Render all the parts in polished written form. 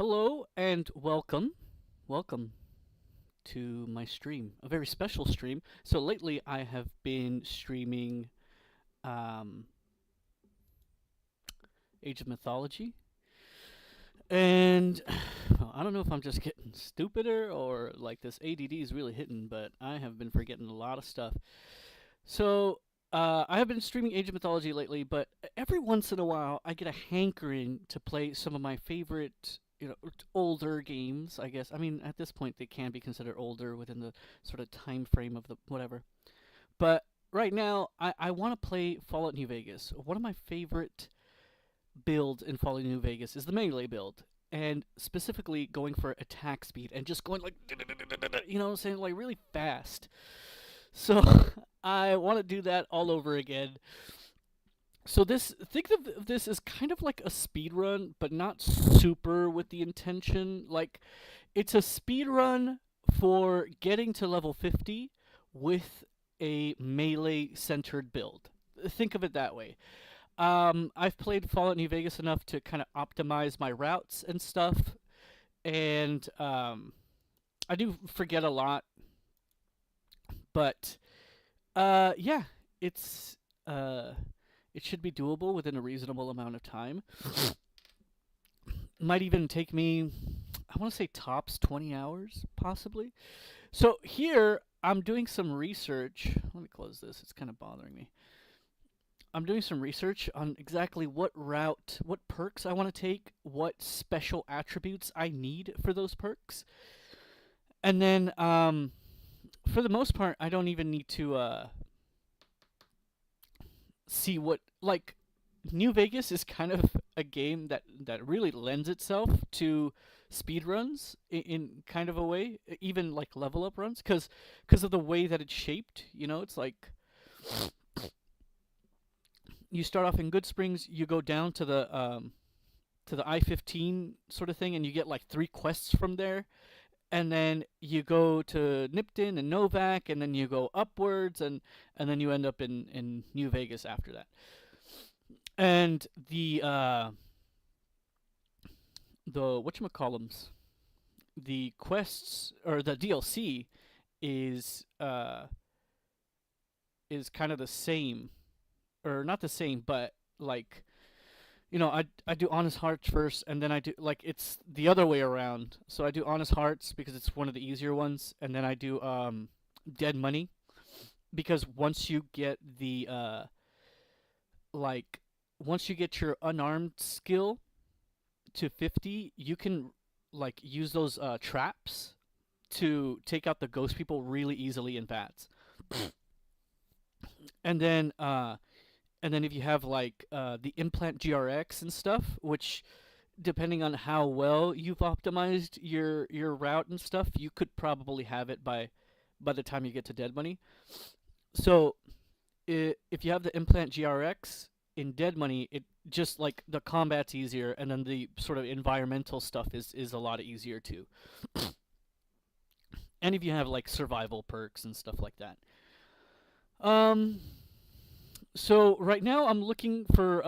Hello and welcome. Welcome to my stream, a very special stream. So lately I have been streaming um, Age of Mythology, and well, I don't know if I'm just getting stupider or like this ADD is really hitting, but I have been forgetting a lot of stuff. So I have been streaming Age of Mythology lately, but every once in a while I get a hankering to play some of my favorite, older games. I guess. I mean, at this point they can be considered older within the sort of time frame of the whatever. But right now I want to play Fallout New Vegas. One of my favorite builds in Fallout New Vegas is the melee build. And specifically going for attack speed and just going like, you know what I'm saying, like really fast. So I want to do that all over again. So think of this as kind of like a speed run, but not super with the intention. Like it's a speed run for getting to level 50 with a melee centered build. Think of it that way. I've played Fallout New Vegas enough to kind of optimize my routes and stuff, and I do forget a lot, but yeah, it's uh, it should be doable within a reasonable amount of time. Might even take me, I want to say tops 20 hours, possibly. So here, I'm doing some research. Let me close this, it's kind of bothering me. I'm doing some research on exactly what route, what perks I want to take, what special attributes I need for those perks. And then, for the most part, I don't even need to see what like New Vegas is kind of a game that really lends itself to speed runs in kind of a way, even like level up runs, because of the way that it's shaped. You know, it's like you start off in Goodsprings, you go down to the I-15 sort of thing, and you get like 3 quests from there, and then you go to Nipton and Novak, and then you go upwards, and then you end up in New Vegas after that. And the whatchamacallums, the quests or the DLC is uh is kind of the same, or not the same, but like I do Honest Hearts first, and then I do like it's the other way around. So I do Honest Hearts because it's one of the easier ones, and then I do Dead Money because like once you get your unarmed skill to 50, you can like use those traps to take out the ghost people really easily in bats. And then if you have like the implant GRX and stuff, which depending on how well you've optimized your route and stuff, you could probably have it by the time you get to Dead Money. So if you have the implant GRX in Dead Money, it just like the combat's easier, and then the sort of environmental stuff is a lot easier too. And if you have like survival perks and stuff like that. Um, so right now I'm looking for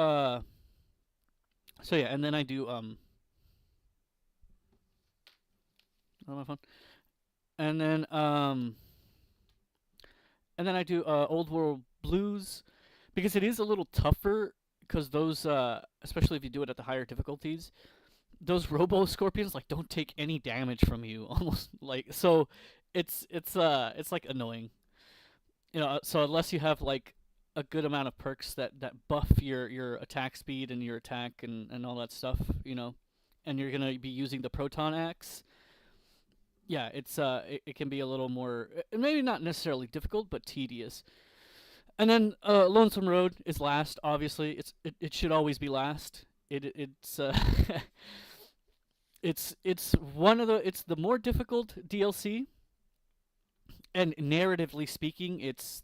so yeah, and then I do on my phone, and then I do Old World Blues because it is a little tougher because those especially if you do it at the higher difficulties, those Robo Scorpions like don't take any damage from you almost like so it's like annoying. So unless you have like a good amount of perks that buff your attack speed and your attack and all that stuff, and you're gonna be using the proton axe. Yeah, it can be a little more maybe not necessarily difficult, but tedious. And then Lonesome Road is last. Obviously, it should always be last. It's it's the more difficult DLC, and narratively speaking, it's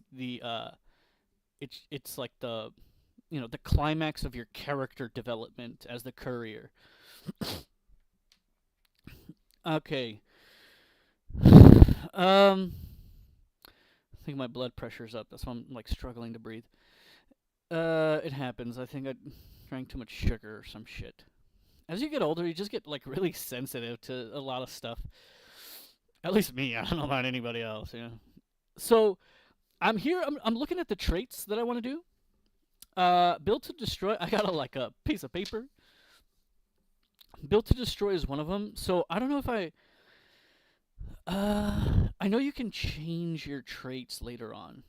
like the climax of your character development as the courier. Okay. um I think my blood pressure's up. That's why I'm like struggling to breathe. It happens. I think I drank too much sugar or some shit. as you get older, you just get like really sensitive to a lot of stuff. At least me. I don't know about anybody else. So I'm here. I'm looking at the traits that I want to do. Build to destroy. I got a piece of paper. Build to destroy is one of them. So I don't know if I know you can change your traits later on.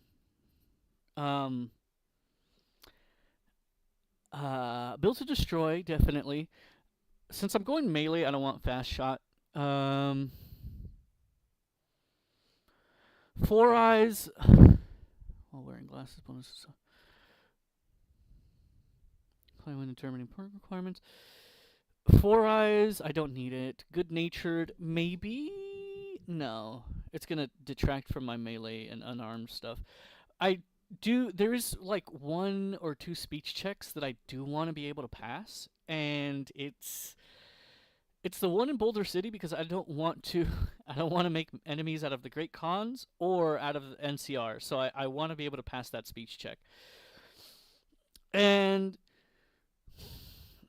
Um. Build to destroy definitely. Since I'm going melee, I don't want fast shot. Um. Four eyes. While wearing glasses, bonuses. Play when determining perk requirements. Four eyes. I don't need it. Good natured. Maybe. No. It's gonna detract from my melee and unarmed stuff. I do. There is like one or two speech checks that I do want to be able to pass, and it's the one in Boulder City because I don't want to I don't want to make enemies out of the Great Khans or out of the NCR. So I want to be able to pass that speech check. And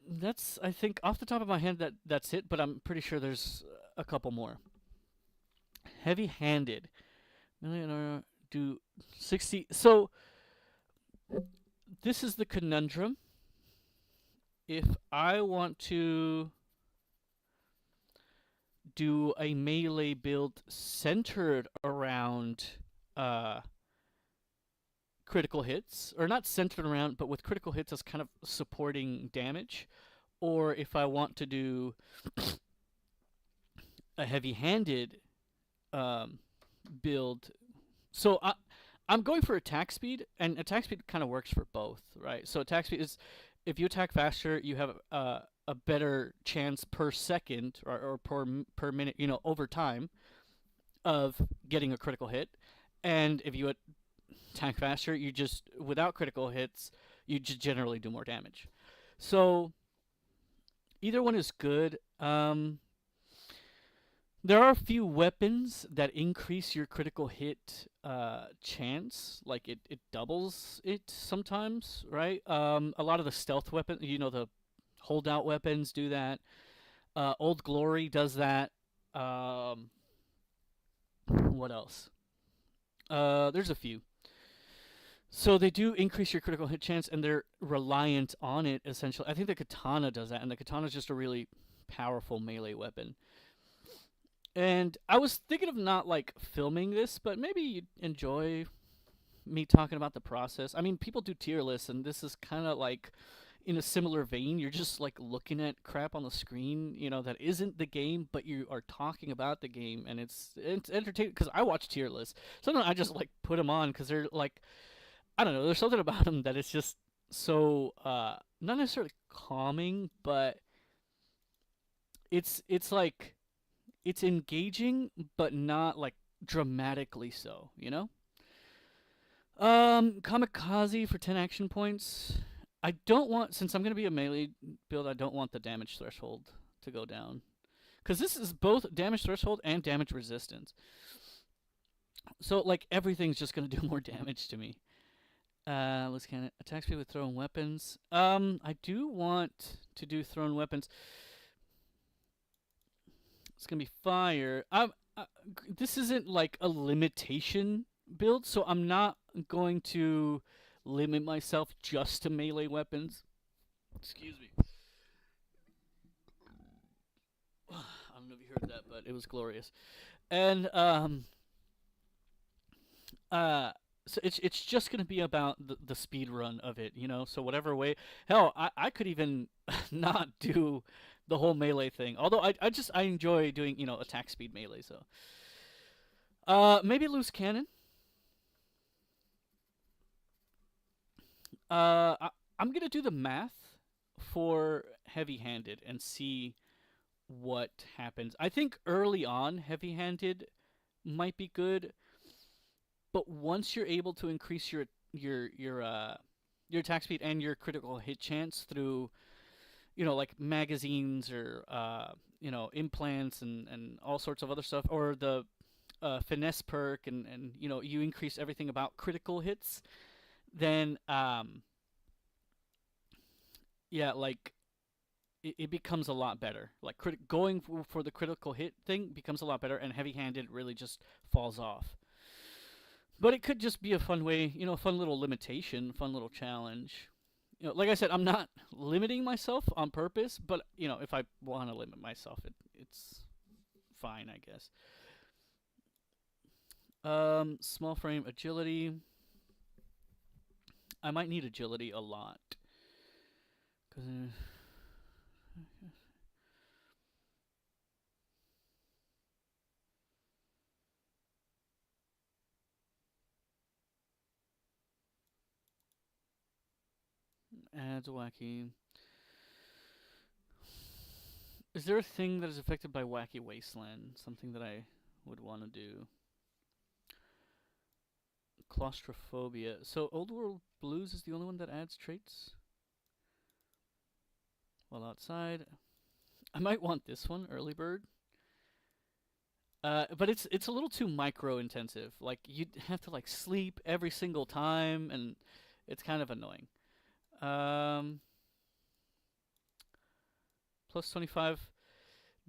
that's, I think, off the top of my head, that's it, but I'm pretty sure there's a couple more. Heavy-handed. Millionaire do 60. So this is the conundrum. If I want to do a melee build centered around critical hits, or not centered around, but with critical hits as kind of supporting damage, or if I want to do a heavy-handed build. So I'm going for attack speed, and attack speed kind of works for both, right? So attack speed is, if you attack faster, you have a better chance per second or per minute, over time, of getting a critical hit. And if you attack faster, you just, without critical hits, you just generally do more damage. So either one is good. There are a few weapons that increase your critical hit chance. Like it doubles it sometimes, right? A lot of the stealth weapons, the holdout weapons do that. Old Glory does that. What else? There's a few. So they do increase your critical hit chance, and they're reliant on it, essentially. I think the katana does that, and the katana is just a really powerful melee weapon. And I was thinking of not, like, filming this, but maybe you'd enjoy me talking about the process. I mean, people do tier lists, and this is kind of like in a similar vein. You're just, like, looking at crap on the screen, that isn't the game, but you are talking about the game, and it's entertaining, because I watch tier lists. Sometimes I just, like, put them on, because they're, like, I don't know, there's something about them that it's just so, not necessarily calming, but it's like, it's engaging, but not like dramatically so, Kamikaze for 10 action points. I don't want, since I'm going to be a melee build, I don't want the damage threshold to go down. Because this is both damage threshold and damage resistance. So, like, everything's just going to do more damage to me. Let's kind of attack speed with thrown weapons. I do want to do thrown weapons. It's gonna be fire. This isn't like a limitation build, so I'm not going to limit myself just to melee weapons. Excuse me. I don't know if you heard that, but it was glorious. And so it's just gonna be about the speed run of it, So whatever way, hell, I could even not do the whole melee thing. Although I enjoy doing, attack speed melee. So maybe loose cannon. I'm gonna do the math for heavy-handed and see what happens. I think early on heavy-handed might be good, but once you're able to increase your attack speed and your critical hit chance through, like magazines or implants and all sorts of other stuff, or the finesse perk, and you increase everything about critical hits, then yeah, like it becomes a lot better. Like going for the critical hit thing becomes a lot better, and heavy-handed really just falls off. But it could just be a fun way, a fun little limitation, fun little challenge. Like I said, I'm not limiting myself on purpose, but if I want to limit myself, it's fine, I guess. Small frame agility. I might need agility a lot. Cause adds wacky. Is there a thing that is affected by Wacky Wasteland? Something that I would want to do. Claustrophobia. So Old World Blues is the only one that adds traits? While outside. I might want this one, Early Bird. But it's a little too micro intensive. Like you'd have to like sleep every single time, and it's kind of annoying. Um, plus 25.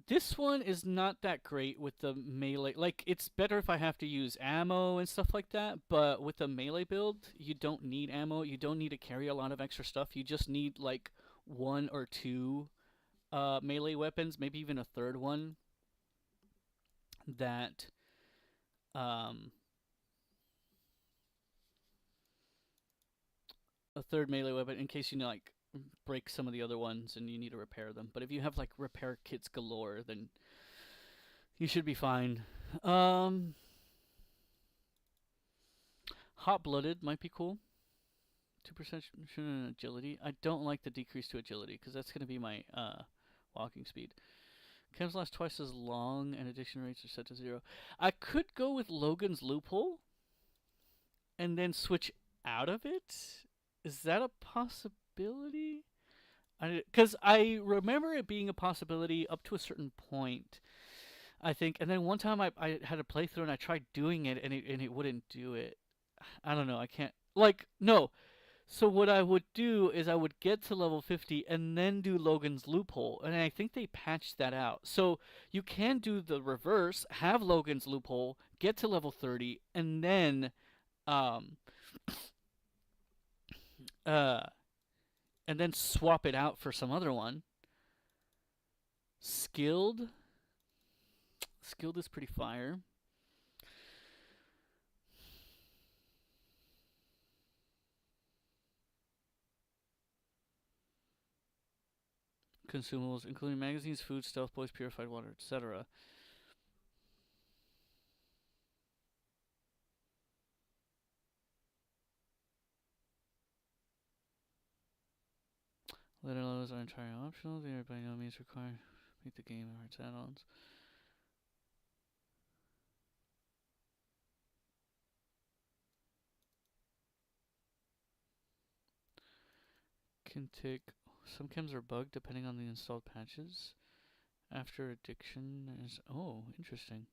This one is not that great with the melee. Like, it's better if I have to use ammo and stuff like that, but with the melee build, you don't need ammo. You don't need to carry a lot of extra stuff. You just need, like, one or two melee weapons, maybe even a third one that um, a third melee weapon in case like break some of the other ones and you need to repair them. But if you have like repair kits galore, then you should be fine. Hot blooded might be cool. 2% agility. I don't like the decrease to agility because that's going to be my walking speed. Chems last twice as long and addiction rates are set to 0. I could go with Logan's Loophole and then switch out of it. Is that a possibility? Because I remember it being a possibility up to a certain point, I think. And then one time I had a playthrough and I tried doing it and it wouldn't do it. I don't know. I can't. Like, no. So what I would do is I would get to level 50 and then do Logan's Loophole, and I think they patched that out. So you can do the reverse, have Logan's Loophole, get to level 30, and then um uh and then swap it out for some other one. Skilled. Skilled is pretty fire. Consumables, including magazines, food, stealth boys, purified water, etc. Letter levels are entirely optional. They are by no means required to meet the game or its add-ons. Can take some chems are bugged depending on the installed patches. After addiction is interesting.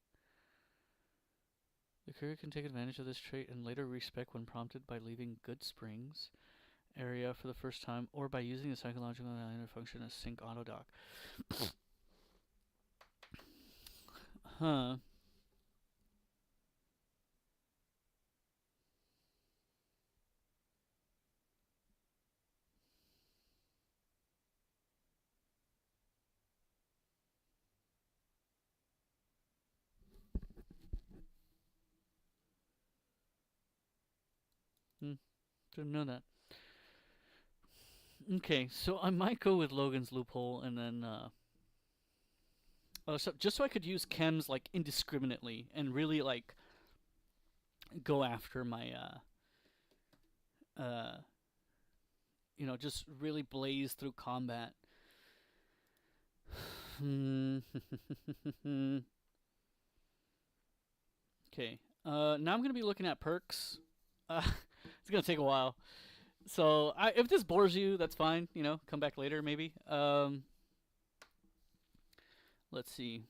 The courier can take advantage of this trait and later respec when prompted by leaving Goodsprings area for the first time or by using the psychological function as sync autodock. Huh. Didn't know that. Okay, so I might go with Logan's Loophole and then so just so I could use chems like indiscriminately and really like go after my just really blaze through combat. Okay. Now I'm gonna be looking at perks. It's gonna take a while. So if this bores you, that's fine. Come back later maybe. Let's see.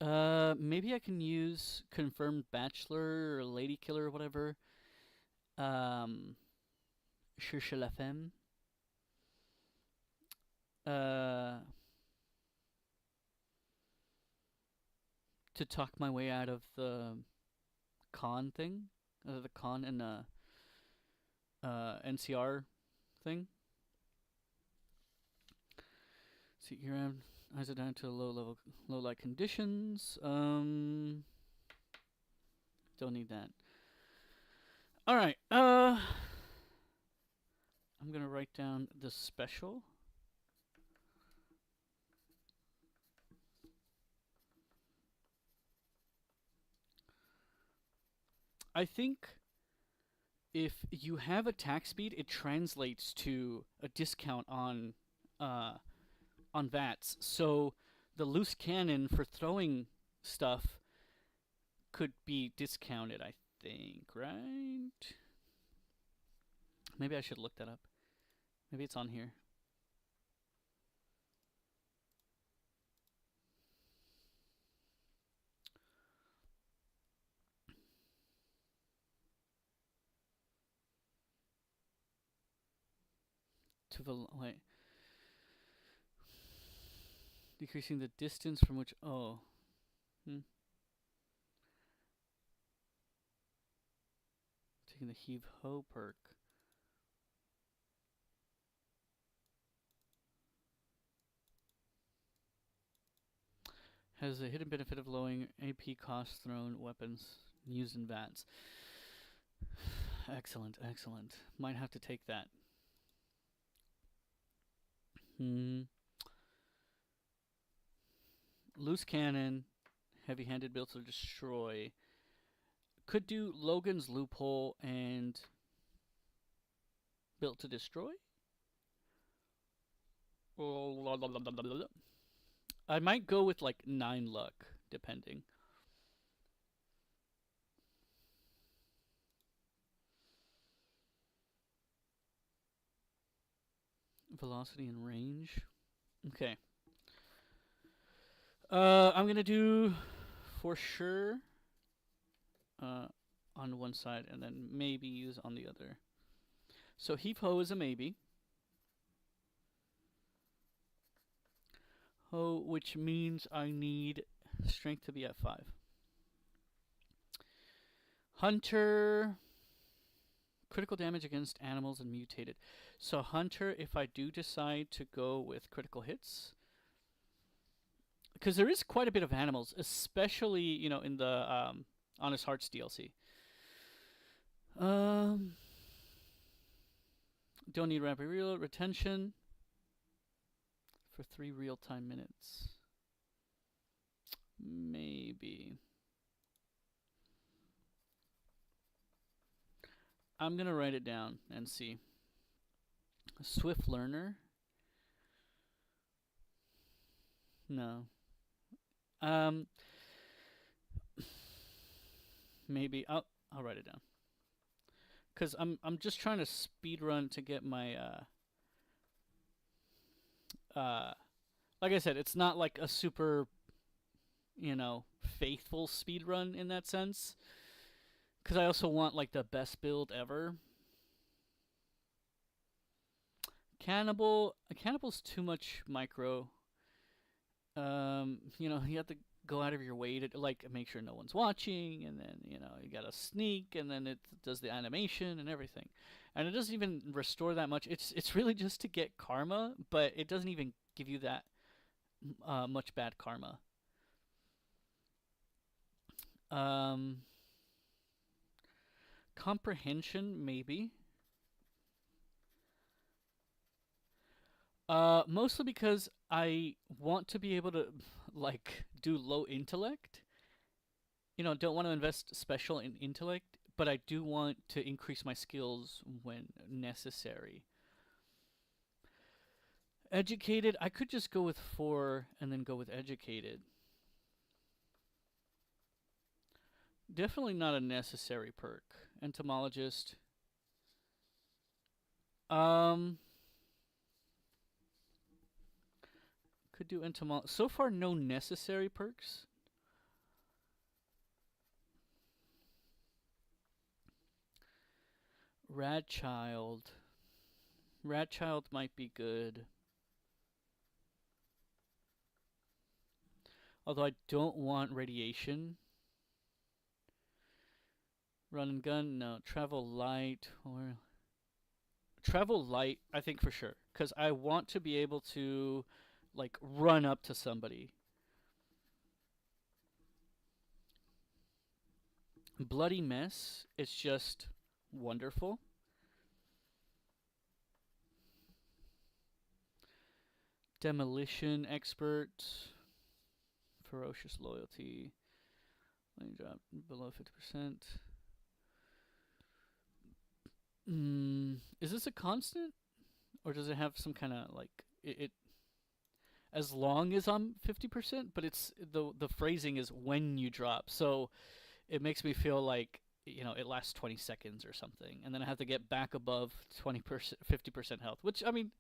Maybe I can use Confirmed Bachelor or Lady Killer or whatever Um, Cherche la femme. Uh, to talk my way out of the con thing, the con and NCR thing. See, you're eyes are down to low light conditions. Don't need that. All right. I'm gonna write down the special. I think if you have attack speed, it translates to a discount uh on VATS. So the loose cannon for throwing stuff could be discounted, I think, right? Maybe I should look that up. Maybe it's on here. Wait. Decreasing the distance from which. Oh. Taking the heave ho perk. Has a hidden benefit of lowering AP cost thrown weapons used in VATS. Excellent, excellent. Might have to take that. Loose cannon, heavy-handed built to destroy. Could do Logan's loophole and built to destroy. I might go with like 9 luck, depending. Velocity and range. Okay. I'm gonna do for sure on one side and then maybe use on the other. So heave ho is a maybe. Ho, which means I need strength to be at 5. Hunter, critical damage against animals and mutated. So Hunter, if I do decide to go with critical hits, because there is quite a bit of animals, especially in the Honest Hearts DLC. Don't need rapid reload retention for 3 real-time minutes. Maybe. I'm gonna write it down and see. Swift learner. No. Maybe I'll write it down. Cause I'm just trying to speed run to get my like I said, it's not like a super faithful speed run in that sense. Cause I also want like the best build ever. Cannibal's too much micro. You have to go out of your way to like make sure no one's watching, and then you gotta sneak, and then it does the animation and everything, and it doesn't even restore that much. It's really just to get karma, but it doesn't even give you that much bad karma. Comprehension maybe. Mostly because I want to be able to like do low intellect. Don't want to invest special in intellect, but I do want to increase my skills when necessary. Educated, I could just go with 4 and then go with educated. Definitely not a necessary perk. Entomologist. Could do entomologist. So far, no necessary perks. Rad Child. Rad Child might be good. Although I don't want radiation. Run and gun, no. Travel light or travel light, I think for sure, because I want to be able to like run up to somebody. Bloody mess, it's just wonderful. Demolition expert, ferocious loyalty. Let me drop below 50%. Is this a constant, or does it have some kind of like it? As long as I'm 50%, but it's the phrasing is when you drop, so it makes me feel like it lasts 20 seconds or something, and then I have to get back above 20%, 50% health, which I mean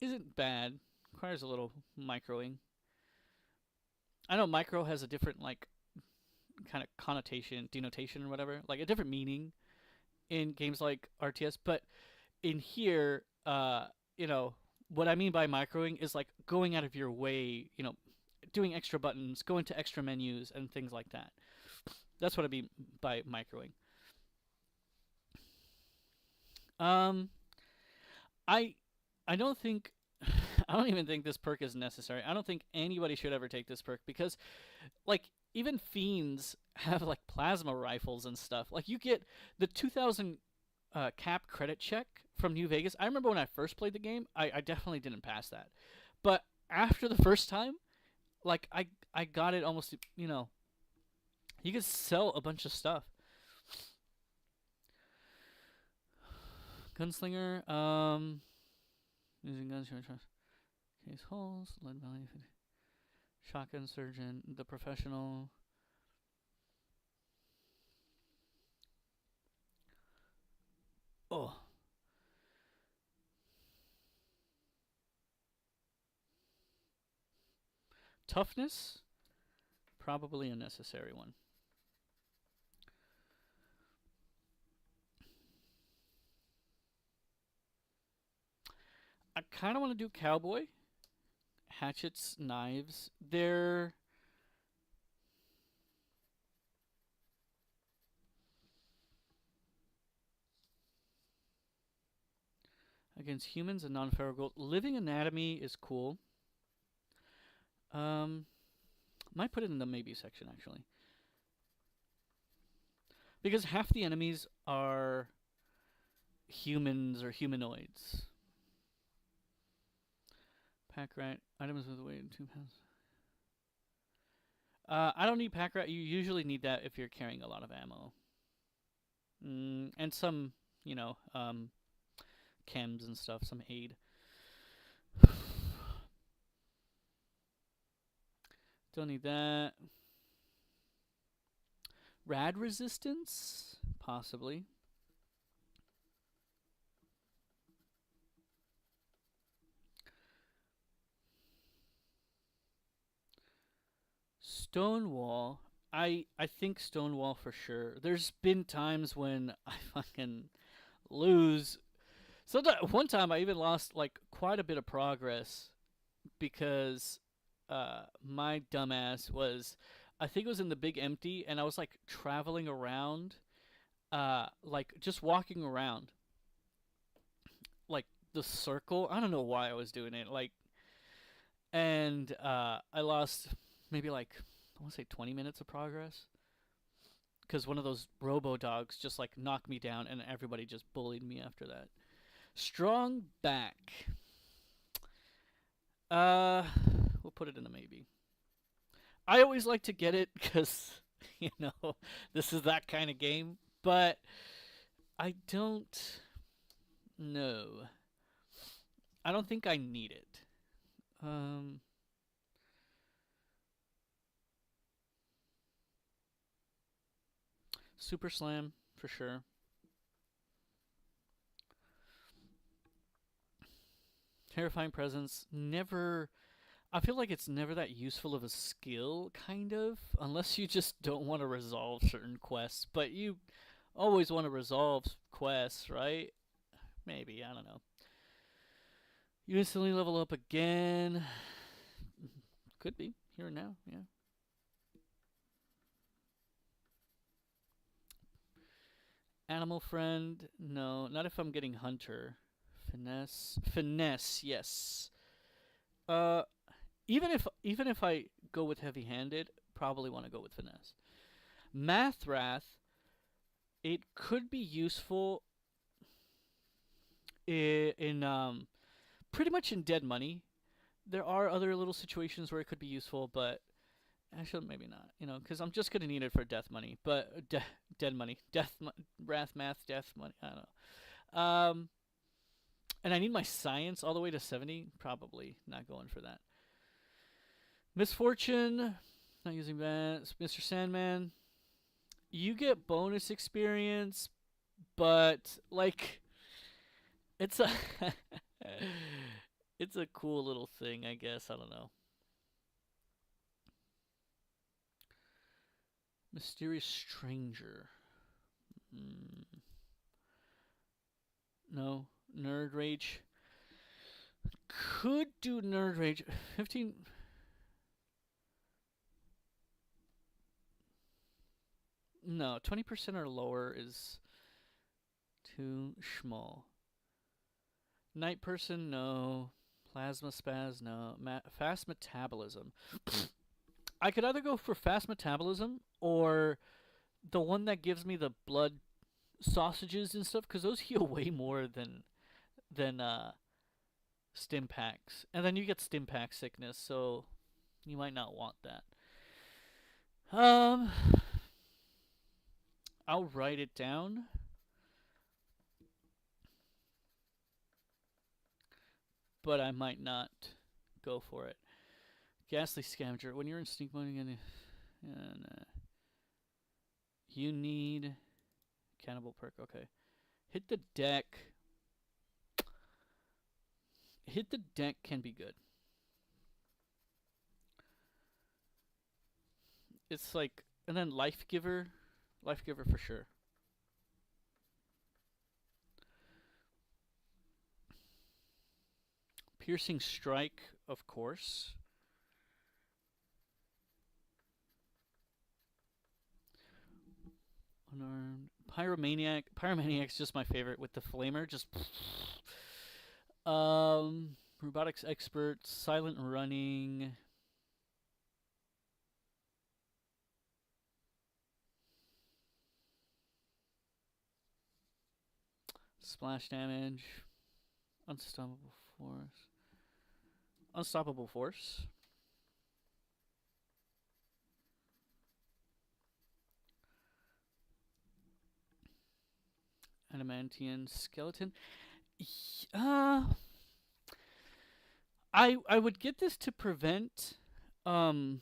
isn't bad. Requires a little microing. I know micro has a different like kind of connotation, denotation, or whatever, like a different meaning in games like RTS, but in here, what I mean by microing is like going out of your way, doing extra buttons, going to extra menus, and things like that. That's what I mean by microing. Um, I I don't think I don't even think this perk is necessary. I don't think anybody should ever take this perk because, like, even fiends have like plasma rifles and stuff. Like, you get the 2,000 cap credit check from New Vegas. I remember when I first played the game, I definitely didn't pass that, but after the first time, like I got it almost. You could sell a bunch of stuff. Gunslinger, using guns, case holes, lead value, shotgun surgeon, the professional. Oh, toughness, probably a necessary one. I kind of want to do cowboy. Hatchets, knives. They're against humans and non-feral gold. Living anatomy is cool. Um, might put it in the maybe section actually, because half the enemies are humans or humanoids. Pack rat items with weight of 2 pounds. I don't need pack rat. You usually need that if you're carrying a lot of ammo. And some, chems and stuff, some aid. Don't need that. Rad resistance? Possibly. Stonewall. I think Stonewall for sure. There's been times when I fucking lose. So one time I even lost like quite a bit of progress because my dumbass was, I think it was in the big empty, and I was like traveling around, like just walking around like the circle. I don't know why I was doing it, like, and I lost maybe like, I want to say 20 minutes of progress because one of those robo dogs just like knocked me down, and everybody just bullied me after that. Strong back. Uh, we'll put it in a maybe. I always like to get it because this is that kind of game, but I don't know. I don't think I need it. Um, Super Slam for sure. Terrifying Presence, never. I feel like it's never that useful of a skill, kind of, unless you just don't want to resolve certain quests. But you always want to resolve quests, right? Maybe, I don't know. You instantly level up again. Could be here and now, yeah. Animal friend, no, not if I'm getting hunter. Finesse, yes. Uh, even if I go with heavy-handed, probably want to go with finesse. Math wrath, it could be useful in pretty much in dead money. There are other little situations where it could be useful, but actually maybe not. You know, because I'm just gonna need it for death money, but dead money, wrath, math, death money. I don't know. And I need my science all the way to 70. Probably not going for that. Misfortune, not using that. Mr. Sandman, you get bonus experience, but like it's a it's a cool little thing, I guess. I don't know. Mysterious stranger. Mm, no. Nerd rage. Could do nerd rage. 15. No, 20% or lower is too small. Night person, no. Plasma spaz, no. Fast metabolism. I could either go for fast metabolism or the one that gives me the blood sausages and stuff, because those heal way more than stim packs, and then you get stim pack sickness, so you might not want that. Um, I'll write it down. But I might not go for it. Ghastly Scavenger. When you're in sneak mode again, you need Cannibal perk. Okay. Hit the deck. Hit the deck can be good. It's like, and then Life Giver. Life Giver for sure. Piercing Strike, of course. Unarmed. Pyromaniac. Pyromaniac's just my favorite with the flamer. Just. Robotics Expert. Silent Running. Splash damage. Unstoppable Force. Unstoppable Force. Adamantian Skeleton. I would get this to prevent my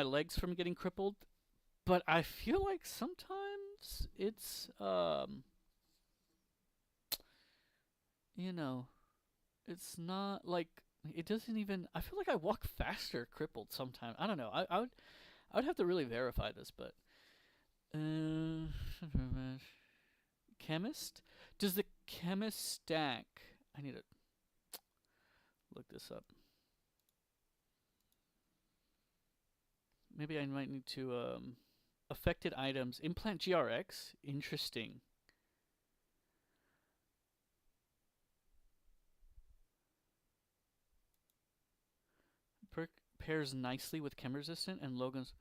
legs from getting crippled, but I feel like sometimes it's it's not like it doesn't even. I feel like I walk faster crippled sometimes. I don't know. I would have to really verify this, but chemist. Does the chemist stack? I need to look this up. Maybe I might need to affected items. Implant GRX. Interesting. Perk pairs nicely with chem resistant and Logan's.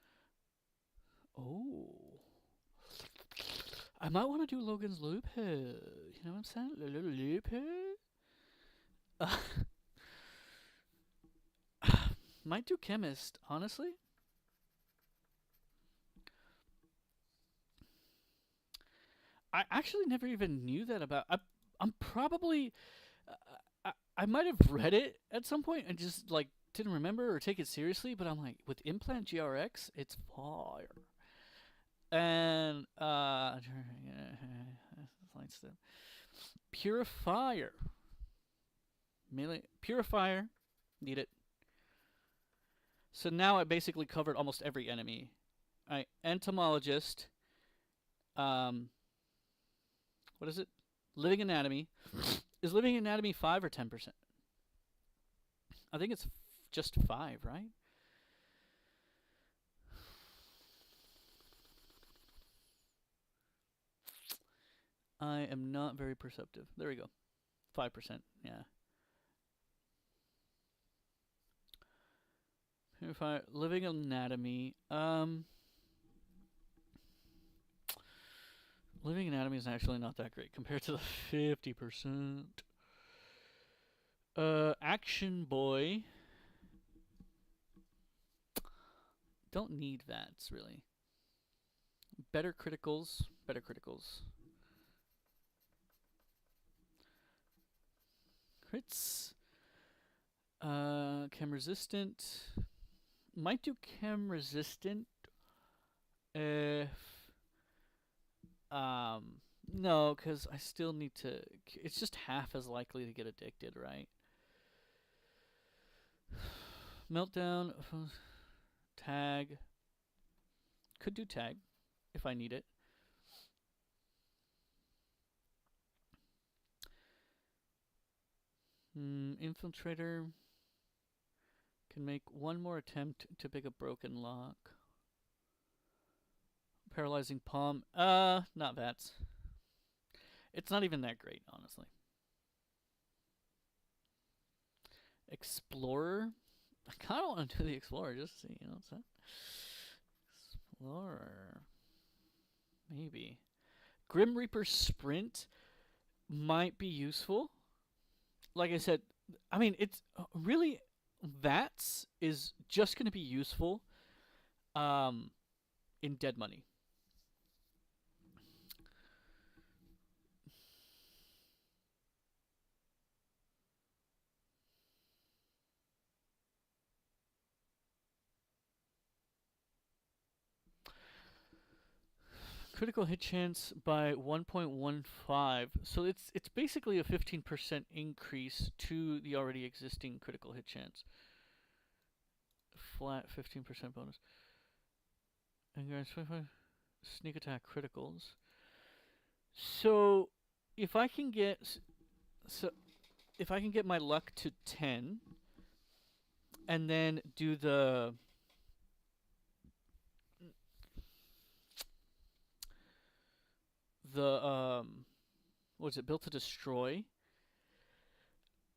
Oh. I might want to do Logan's Loop. You know what I'm saying? A little loop. Might do chemist, honestly. I actually never even knew that about. I'm probably. I might have read it at some point and just like didn't remember or take it seriously. But I'm like, with Implant GRX, it's fire. And Purifier. Melee Purifier. Need it. So now I basically covered almost every enemy. Alright, Entomologist. Um, what is it? Living Anatomy. Is Living Anatomy 5 or 10%? I think it's just 5, right? I am not very perceptive. There we go. 5%. Yeah. If I Living Anatomy, Living Anatomy is actually not that great compared to the 50%. Action Boy. Don't need VATs really. Better criticals. Better criticals. Crits. Chem resistant. Might do chem resistant if no, because I still need to. It's just half as likely to get addicted, right? Meltdown. Tag. Could do tag if I need it. Infiltrator. Can make one more attempt to pick a broken lock. Paralyzing palm. Not VATS. It's not even that great, honestly. Explorer. I kind of want to do the Explorer just to see, what's that? Explorer. Maybe. Grim Reaper Sprint might be useful. Like I said, I mean, it's really VATS is just going to be useful in Dead Money. Critical hit chance by 1.15. So it's basically a 15% increase to the already existing critical hit chance. Flat 15% bonus. And grants 25 sneak attack criticals. So if I can get my luck to 10 and then do the what's it, Built to Destroy.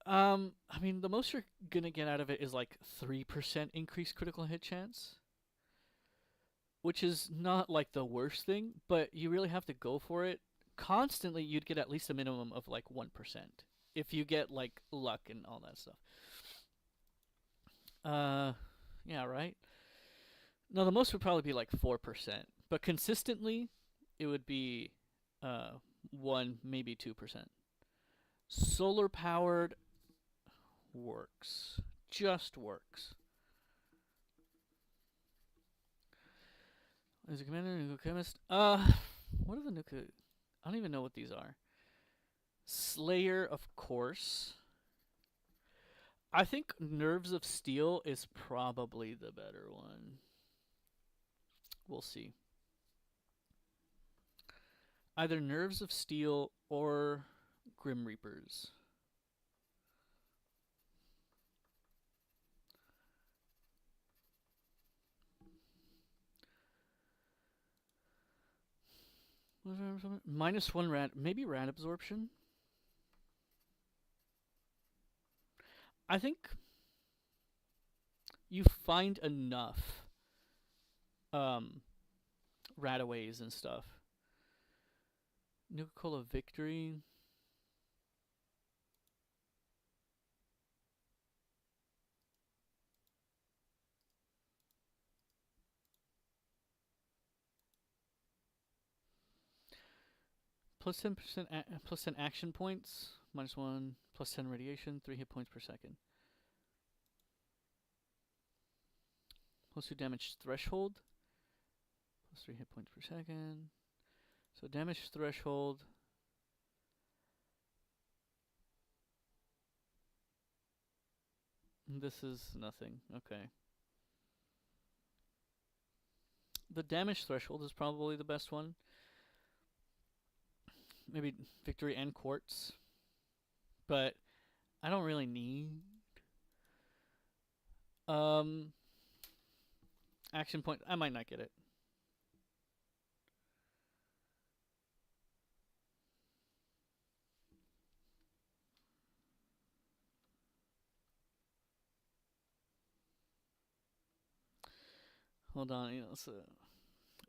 I mean, the most you're gonna get out of it is like 3% increased critical hit chance, which is not like the worst thing, but you really have to go for it. Constantly, you'd get at least a minimum of like 1% if you get like luck and all that stuff. Yeah, right. No, the most would probably be like 4%, but consistently, it would be 1, maybe 2%. Solar powered works. Just works. Is a commander, nuclear chemist? What are the nuclear? I don't even know what these are. Slayer, of course. I think Nerves of Steel is probably the better one. We'll see. Either Nerves of Steel or Grim Reapers. -1 rad, maybe rad absorption. I think you find enough radaways and stuff. Nuka-Cola Victory. Plus 10%, plus 10 action points. -1, plus 10 radiation, 3 hit points per second. Plus 2 damage threshold. Plus 3 hit points per second. So damage threshold. This is nothing. Okay. The damage threshold is probably the best one. maybe victory and quartz, but I don't really need um action point. I might not get it. Hold on,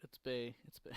it's Bay. It's Bay.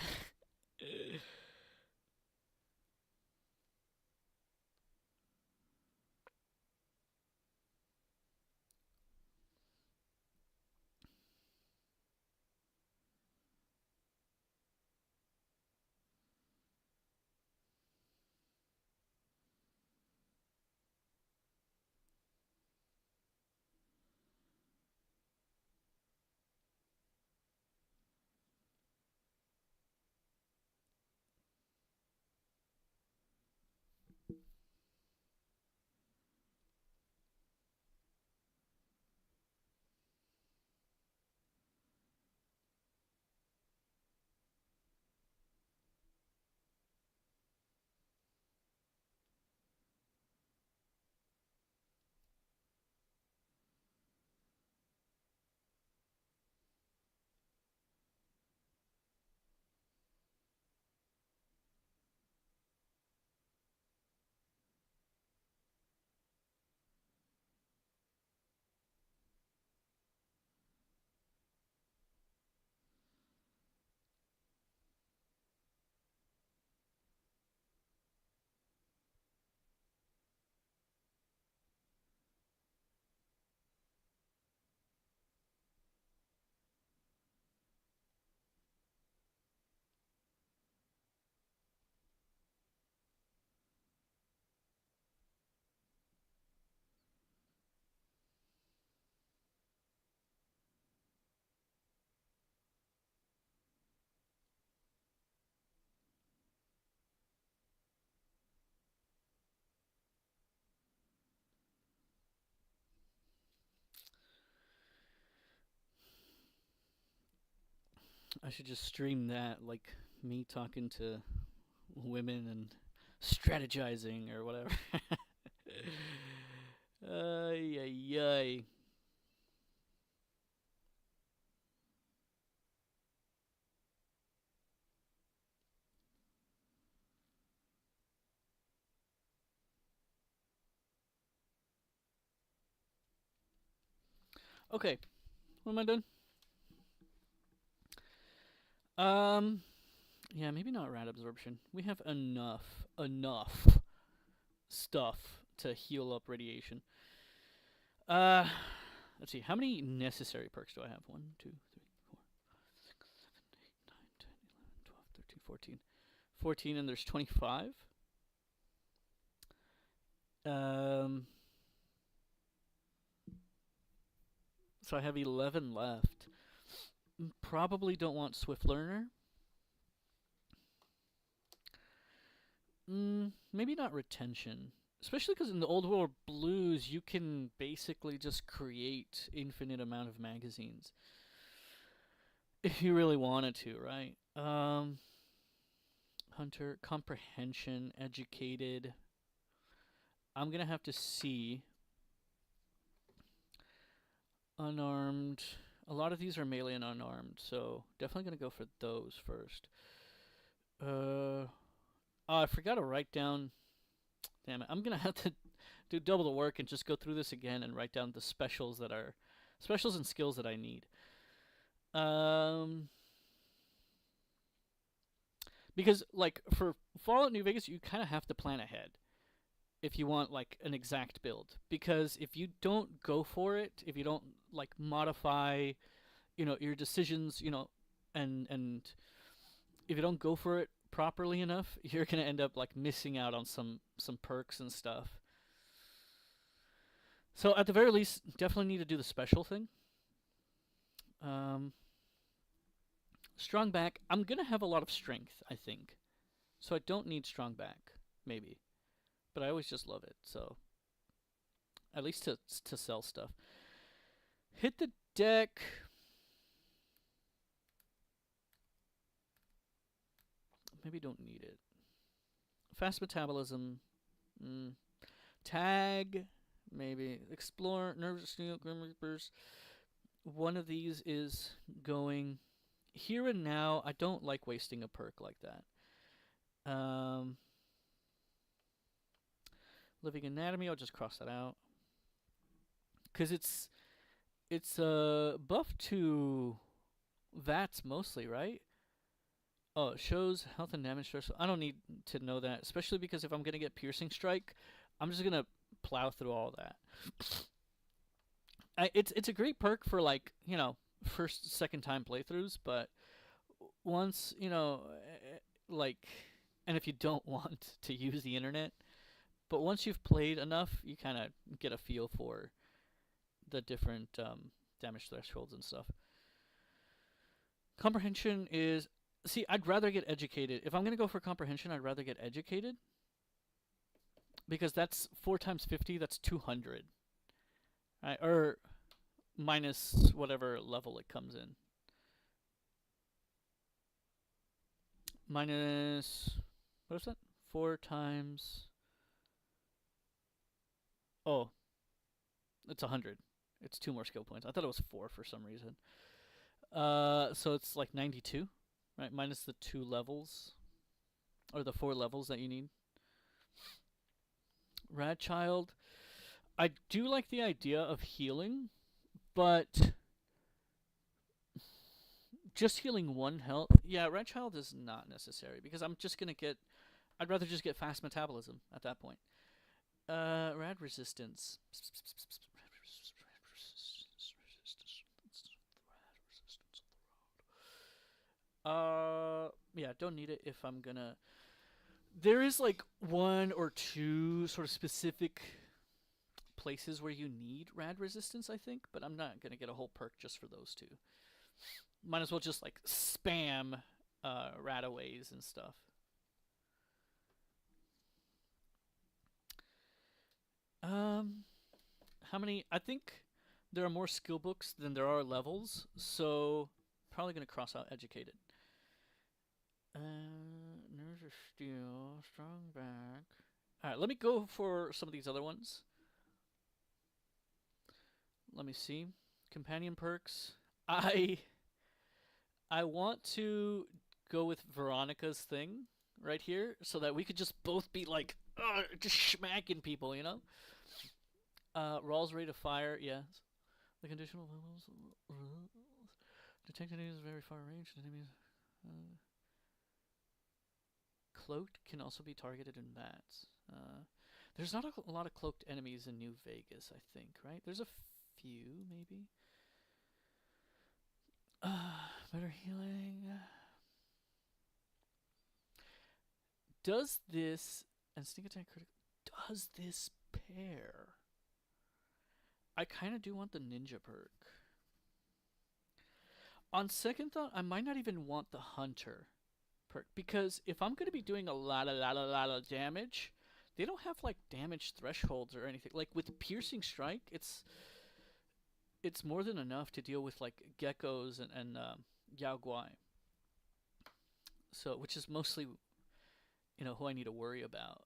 I should just stream that, like me talking to women and strategizing or whatever. Ay, ay, ay. Okay, what am I done? Um, yeah, maybe not rat absorption. We have enough stuff to heal up radiation. Uh, let's see. How many necessary perks do I have? 1, 2, 3, 4, 6, 7, 8, 9, 10, 11, 12, 13, 14. 14, and there's 25. Um, so I have 11 left. Probably don't want Swift Learner. Maybe not retention. Especially because in the Old World Blues, you can basically just create infinite amount of magazines. If you really wanted to, right? Hunter, comprehension, educated. I'm gonna have to see. Unarmed. A lot of these are melee and unarmed, so definitely gonna go for those first. Oh, I forgot to write down. Damn it! I'm gonna have to do double the work and just go through this again and write down the specials and skills that I need. Because like for Fallout New Vegas, you kind of have to plan ahead if you want like an exact build. Because if you don't go for it, if you don't like modify, your decisions, and if you don't go for it properly enough, you're gonna end up like missing out on some perks and stuff. So at the very least, definitely need to do the special thing. Um, strong back. I'm gonna have a lot of strength, I think, so I don't need strong back, maybe. But I always just love it. So at least to sell stuff. Hit the deck. Maybe don't need it. Fast metabolism. Mm. Tag. Maybe. Explore. Nervous Steel. Grim Reapers. One of these is going here and now. I don't like wasting a perk like that. Living Anatomy. I'll just cross that out. Because it's buff to VATS mostly, right? Oh, it shows health and damage threshold. I don't need to know that, especially because if I'm gonna get Piercing Strike, I'm just gonna plow through all that. It's a great perk for, like, first, second time playthroughs, but once, like, and if you don't want to use the internet, but once you've played enough, you kind of get a feel for the different damage thresholds and stuff. Comprehension is... See, I'd rather get Educated. If I'm going to go for Comprehension, I'd rather get Educated. Because that's 4 times 50, that's 200. Right? Or minus whatever level it comes in. Minus... What is that? 4 times... Oh. It's 100. It's 2 more skill points. I thought it was 4 for some reason. So it's like 92, right? Minus the 2 levels, or the 4 levels that you need. Radchild. I do like the idea of healing, but just healing 1 health. Yeah, Radchild is not necessary because I'm just gonna get... I'd rather just get fast metabolism at that point. Rad resistance. Yeah, don't need it if I'm gonna... There is like 1 or 2 sort of specific places where you need rad resistance, I think, but I'm not gonna get a whole perk just for those 2. Might as well just like spam radaways and stuff. How many? I think there are more skill books than there are levels, so probably gonna cross out Educated. Nerves of Steel, Strong Back. Alright, let me go for some of these other ones. Let me see. Companion perks. I want to go with Veronica's thing right here so that we could just both be like, just smacking people, you know? Rawl's Rate of Fire, yes. The conditional levels. Detect enemies very far range. Enemies. Cloaked can also be targeted in bats. There's not a lot of cloaked enemies in New Vegas, I think, right? There's a few, maybe. Better healing. Does this... And sneak attack critical... Does this pair? I kind of do want the ninja perk. On second thought, I might not even want the hunter perk, because if I'm going to be doing a lot of damage, they don't have like damage thresholds or anything. Like with Piercing Strike, it's more than enough to deal with like geckos and Yao Guai. So, which is mostly, who I need to worry about.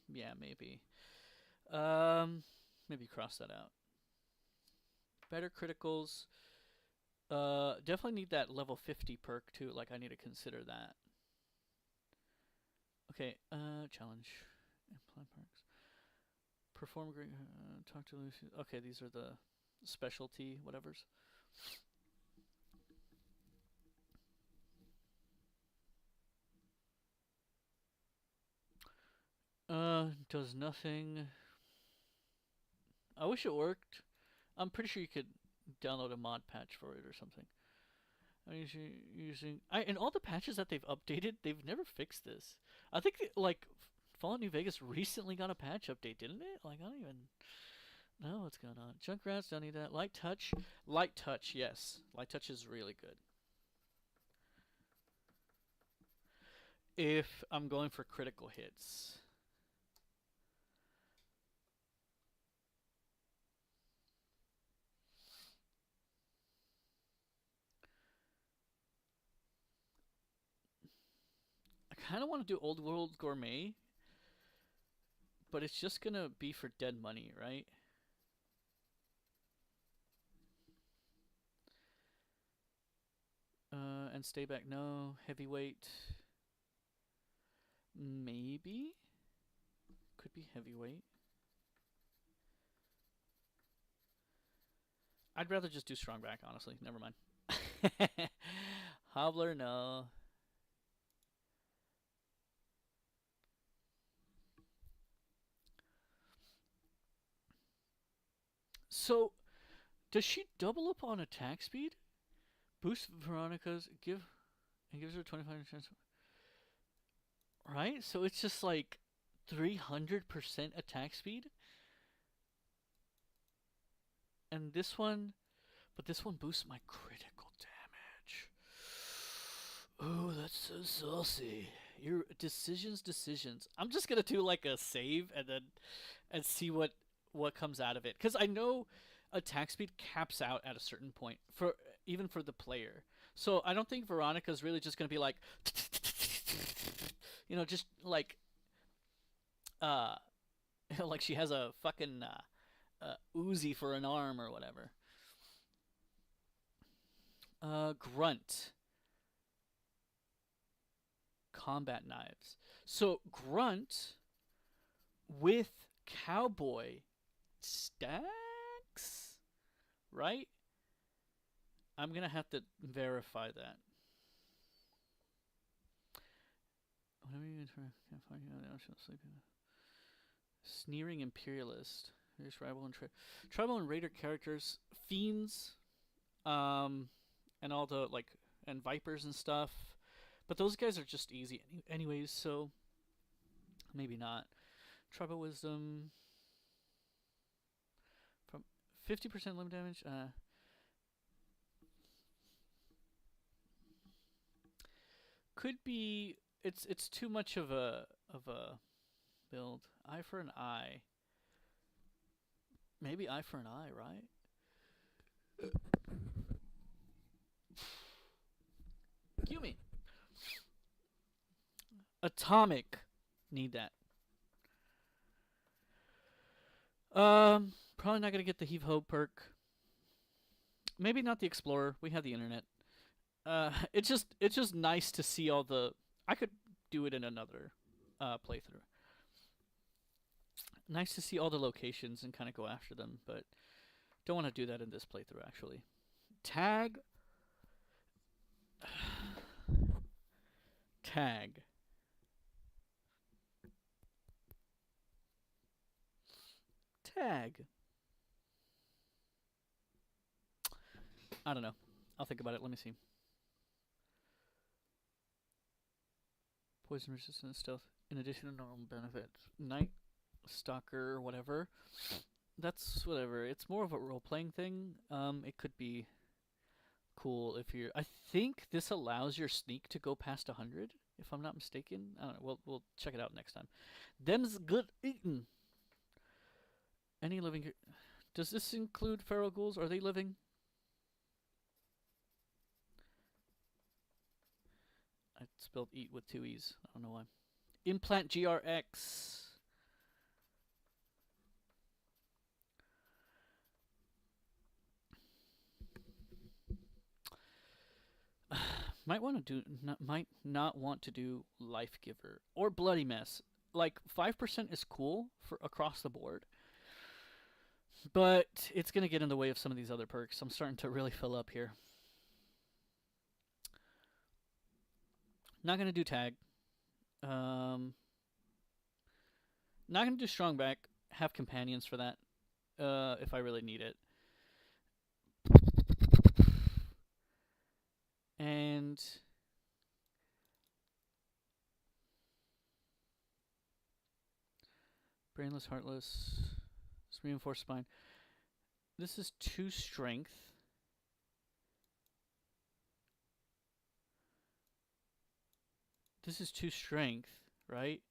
Yeah, maybe. Maybe cross that out. Better criticals. Definitely need that level 50 perk too. Like, I need to consider that. Okay, challenge. Apply perks. Perform great. Talk to Lucy. Okay, these are the specialty whatevers. Does nothing. I wish it worked. I'm pretty sure you could download a mod patch for it or something. I'm using in all the patches that they've updated, they've never fixed this. I think like Fallout New Vegas recently got a patch update, didn't it? Like, I don't even know what's going on. Junkrats, don't need that. Light touch, yes. Light touch is really good. If I'm going for critical hits. I kind of want to do Old World Gourmet, but it's just gonna be for dead money, right? And stay back. No heavyweight. Maybe could be heavyweight. I'd rather just do strong back, honestly. Never mind. Hobbler, no. So, does she double up on attack speed? Boost Veronica's give and gives her 25% chance. Right? So it's just like 300% attack speed. And this one, but this one boosts my critical damage. Oh, that's so saucy. Your decisions. I'm just gonna do like a save and see what comes out of it, because I know attack speed caps out at a certain point for even for the player. So I don't think Veronica's really just gonna be like, just like uh, like she has a fucking Uzi for an arm or whatever. Grunt. Combat knives. So Grunt with Cowboy stacks, right? I'm gonna have to verify that. Whenever you can't find you, I sleep. Sneering imperialist. There's tribal and raider characters, fiends, and all the like and vipers and stuff. But those guys are just easy anyways, so maybe not. Tribal wisdom from 50% limit damage. Could be it's too much of a build. Eye for an eye. Maybe eye for an eye, right? Yumi. Atomic. Need that. Probably not gonna get the Heave Ho perk. Maybe not the Explorer. We have the internet. It's just nice to see all the. I could do it in another playthrough. Nice to see all the locations and kind of go after them, but don't want to do that in this playthrough actually. Tag. Tag. Tag. I don't know. I'll think about it. Let me see. Poison resistant stealth. In addition to normal benefits. Night Stalker, whatever. That's whatever. It's more of a role playing thing. It could be cool if you're. I think this allows your sneak to go past 100, if I'm not mistaken. I don't know. We'll check it out next time. Them's good eating. Any living. Does this include feral ghouls? Are they living? I spelled eat with two E's. I don't know why. Implant GRX. Might not want to do Life Giver or Bloody Mess. Like 5% is cool for across the board, but it's gonna get in the way of some of these other perks. I'm starting to really fill up here. Not gonna do tag. Not gonna do strong back. Have companions for that. If I really need it. And brainless, heartless, reinforced spine. This is 2 strength. This is 2 strength, right?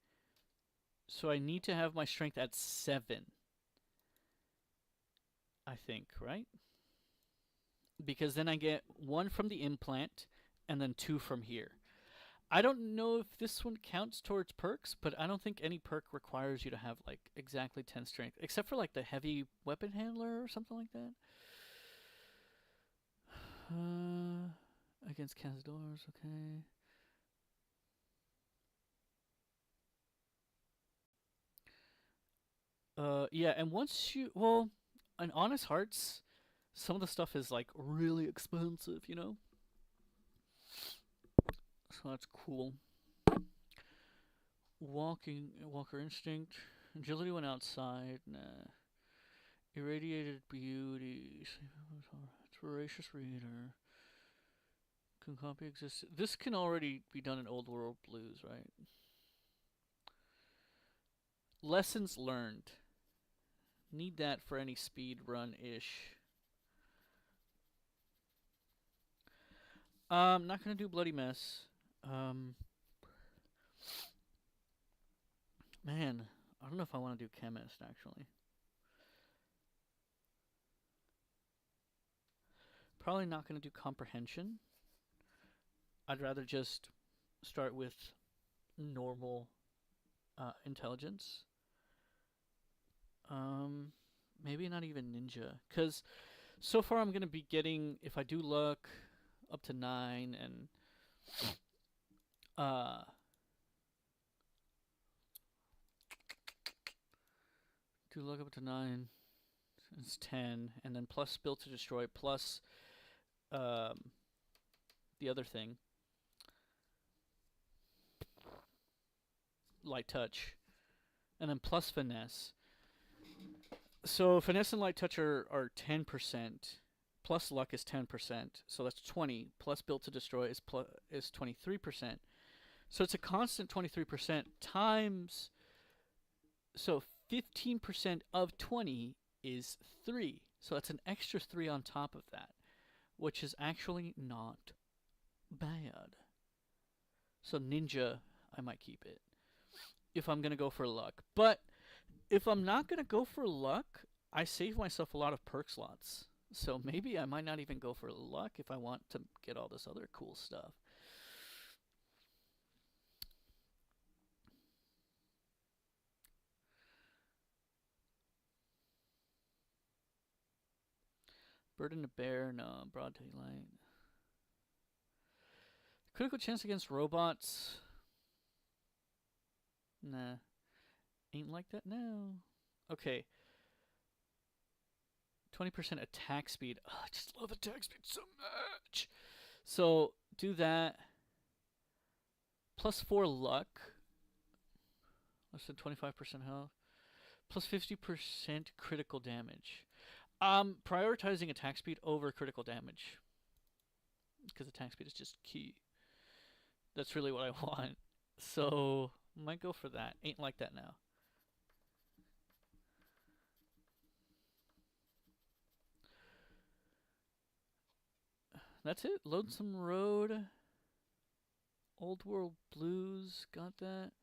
So I need to have my strength at 7. I think, right? Because then I get 1 from the implant and then 2 from here. I don't know if this one counts towards perks, but I don't think any perk requires you to have like exactly 10 strength, except for like the heavy weapon handler or something like that. Against Cazadors, okay. Yeah, and once you, well, in Honest Hearts, some of the stuff is like really expensive, you know? So that's cool. Walker Instinct. Agility went outside. Nah. Irradiated Beauty. Voracious Reader. Can copy exist. This can already be done in Old World Blues, right? Lessons learned. Need that for any speed run ish. Not gonna do Bloody Mess. Um, man, I don't know if I want to do Chemist actually. Probably not gonna do Comprehension. I'd rather just start with normal intelligence. Um, maybe not even Ninja, because so far I'm gonna be getting, if I do luck, up to 9, and uh, do luck up to 9. It's 10, and then plus Build to Destroy, plus um, the other thing, Light Touch, and then plus Finesse. So Finesse and Light Touch are 10%, plus Luck is 10%, so that's 20, plus Build to Destroy is 23%. So it's a constant 23% times, so 15% of 20 is 3. So that's an extra 3 on top of that, which is actually not bad. So Ninja, I might keep it if I'm going to go for luck. But if I'm not going to go for luck, I save myself a lot of perk slots. So maybe I might not even go for luck if I want to get all this other cool stuff. Burden to Bear, no. Broad Daylight. Critical chance against robots. Nah. Ain't like that now. Okay. 20% attack speed. Oh, I just love attack speed so much. So do that. Plus 4 luck. Less than 25% health. Plus 50% critical damage. Prioritizing attack speed over critical damage. Because attack speed is just key. That's really what I want. So, might go for that. Ain't like that now. That's it. Lonesome Road. Old World Blues. Got that.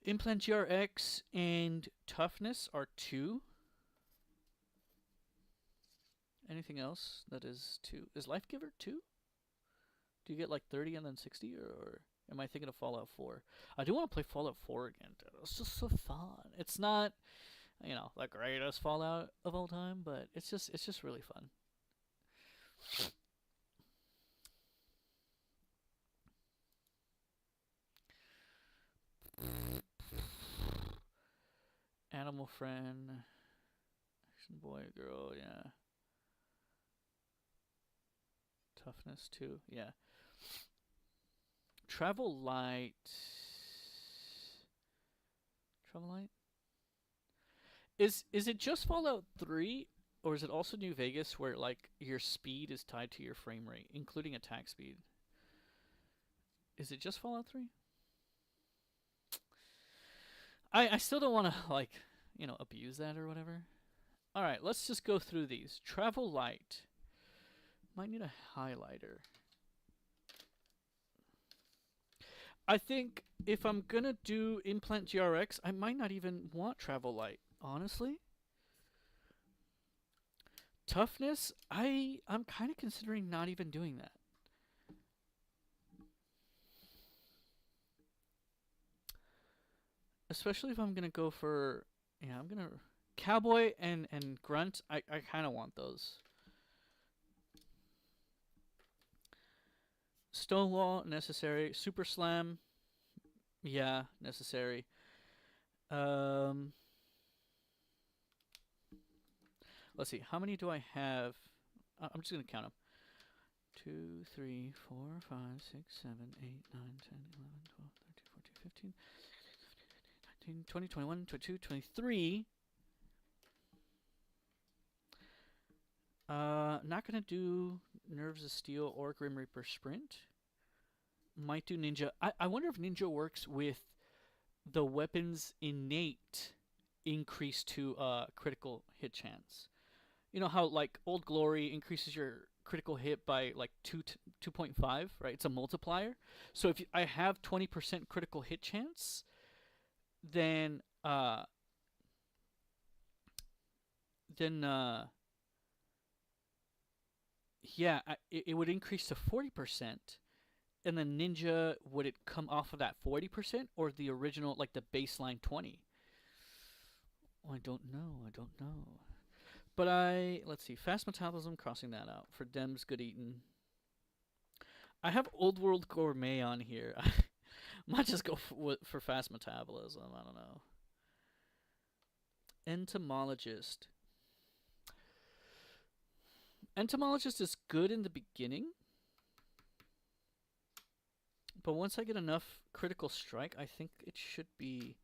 Implant GRX and Toughness are 2. Anything else that is 2? Is Life Giver 2? Do you get like 30 and then 60, or am I thinking of Fallout 4? I do want to play Fallout 4 again, dude. It's just so fun. It's not, the greatest Fallout of all time, but it's just really fun. Animal Friend, Action Boy, Girl, yeah. Toughness 2, yeah. Travel Light. Travel Light? Is it just Fallout 3, or is it also New Vegas where like your speed is tied to your frame rate, including attack speed? Is it just Fallout 3? I still don't want to like, abuse that or whatever. All right, let's just go through these. Travel Light. Might need a highlighter. I think if I'm gonna do Implant GRX, I might not even want Travel Light, honestly. Toughness, I'm kind of considering not even doing that. especially if I'm gonna go for, yeah, I'm gonna cowboy and grunt. I kind of want those. Stonewall necessary. Super slam, yeah, necessary. Um, let's see. How many do I have? I'm just gonna count them. 2, 3, 4, 5, 6, 7, 8, 9, 10, 11, 12, 13, 14, 15, 19, 20, 21, 22, 23. Not gonna do Nerves of Steel or Grim Reaper Sprint. Might do Ninja. I wonder if Ninja works with the weapon's innate increase to critical hit chance. You know how like Old Glory increases your critical hit by like 2.5, right? It's a multiplier. So if I have 20% critical hit chance, then then yeah, it would increase to 40%. And then Ninja, would it come off of that 40% or the original, like the baseline 20? Oh, I don't know. I don't know. But let's see, fast metabolism, crossing that out. For Dems, good eating. I have Old World Gourmet on here. I might just go for fast metabolism. I don't know. Entomologist. Entomologist is good in the beginning. But once I get enough critical strike, I think it should be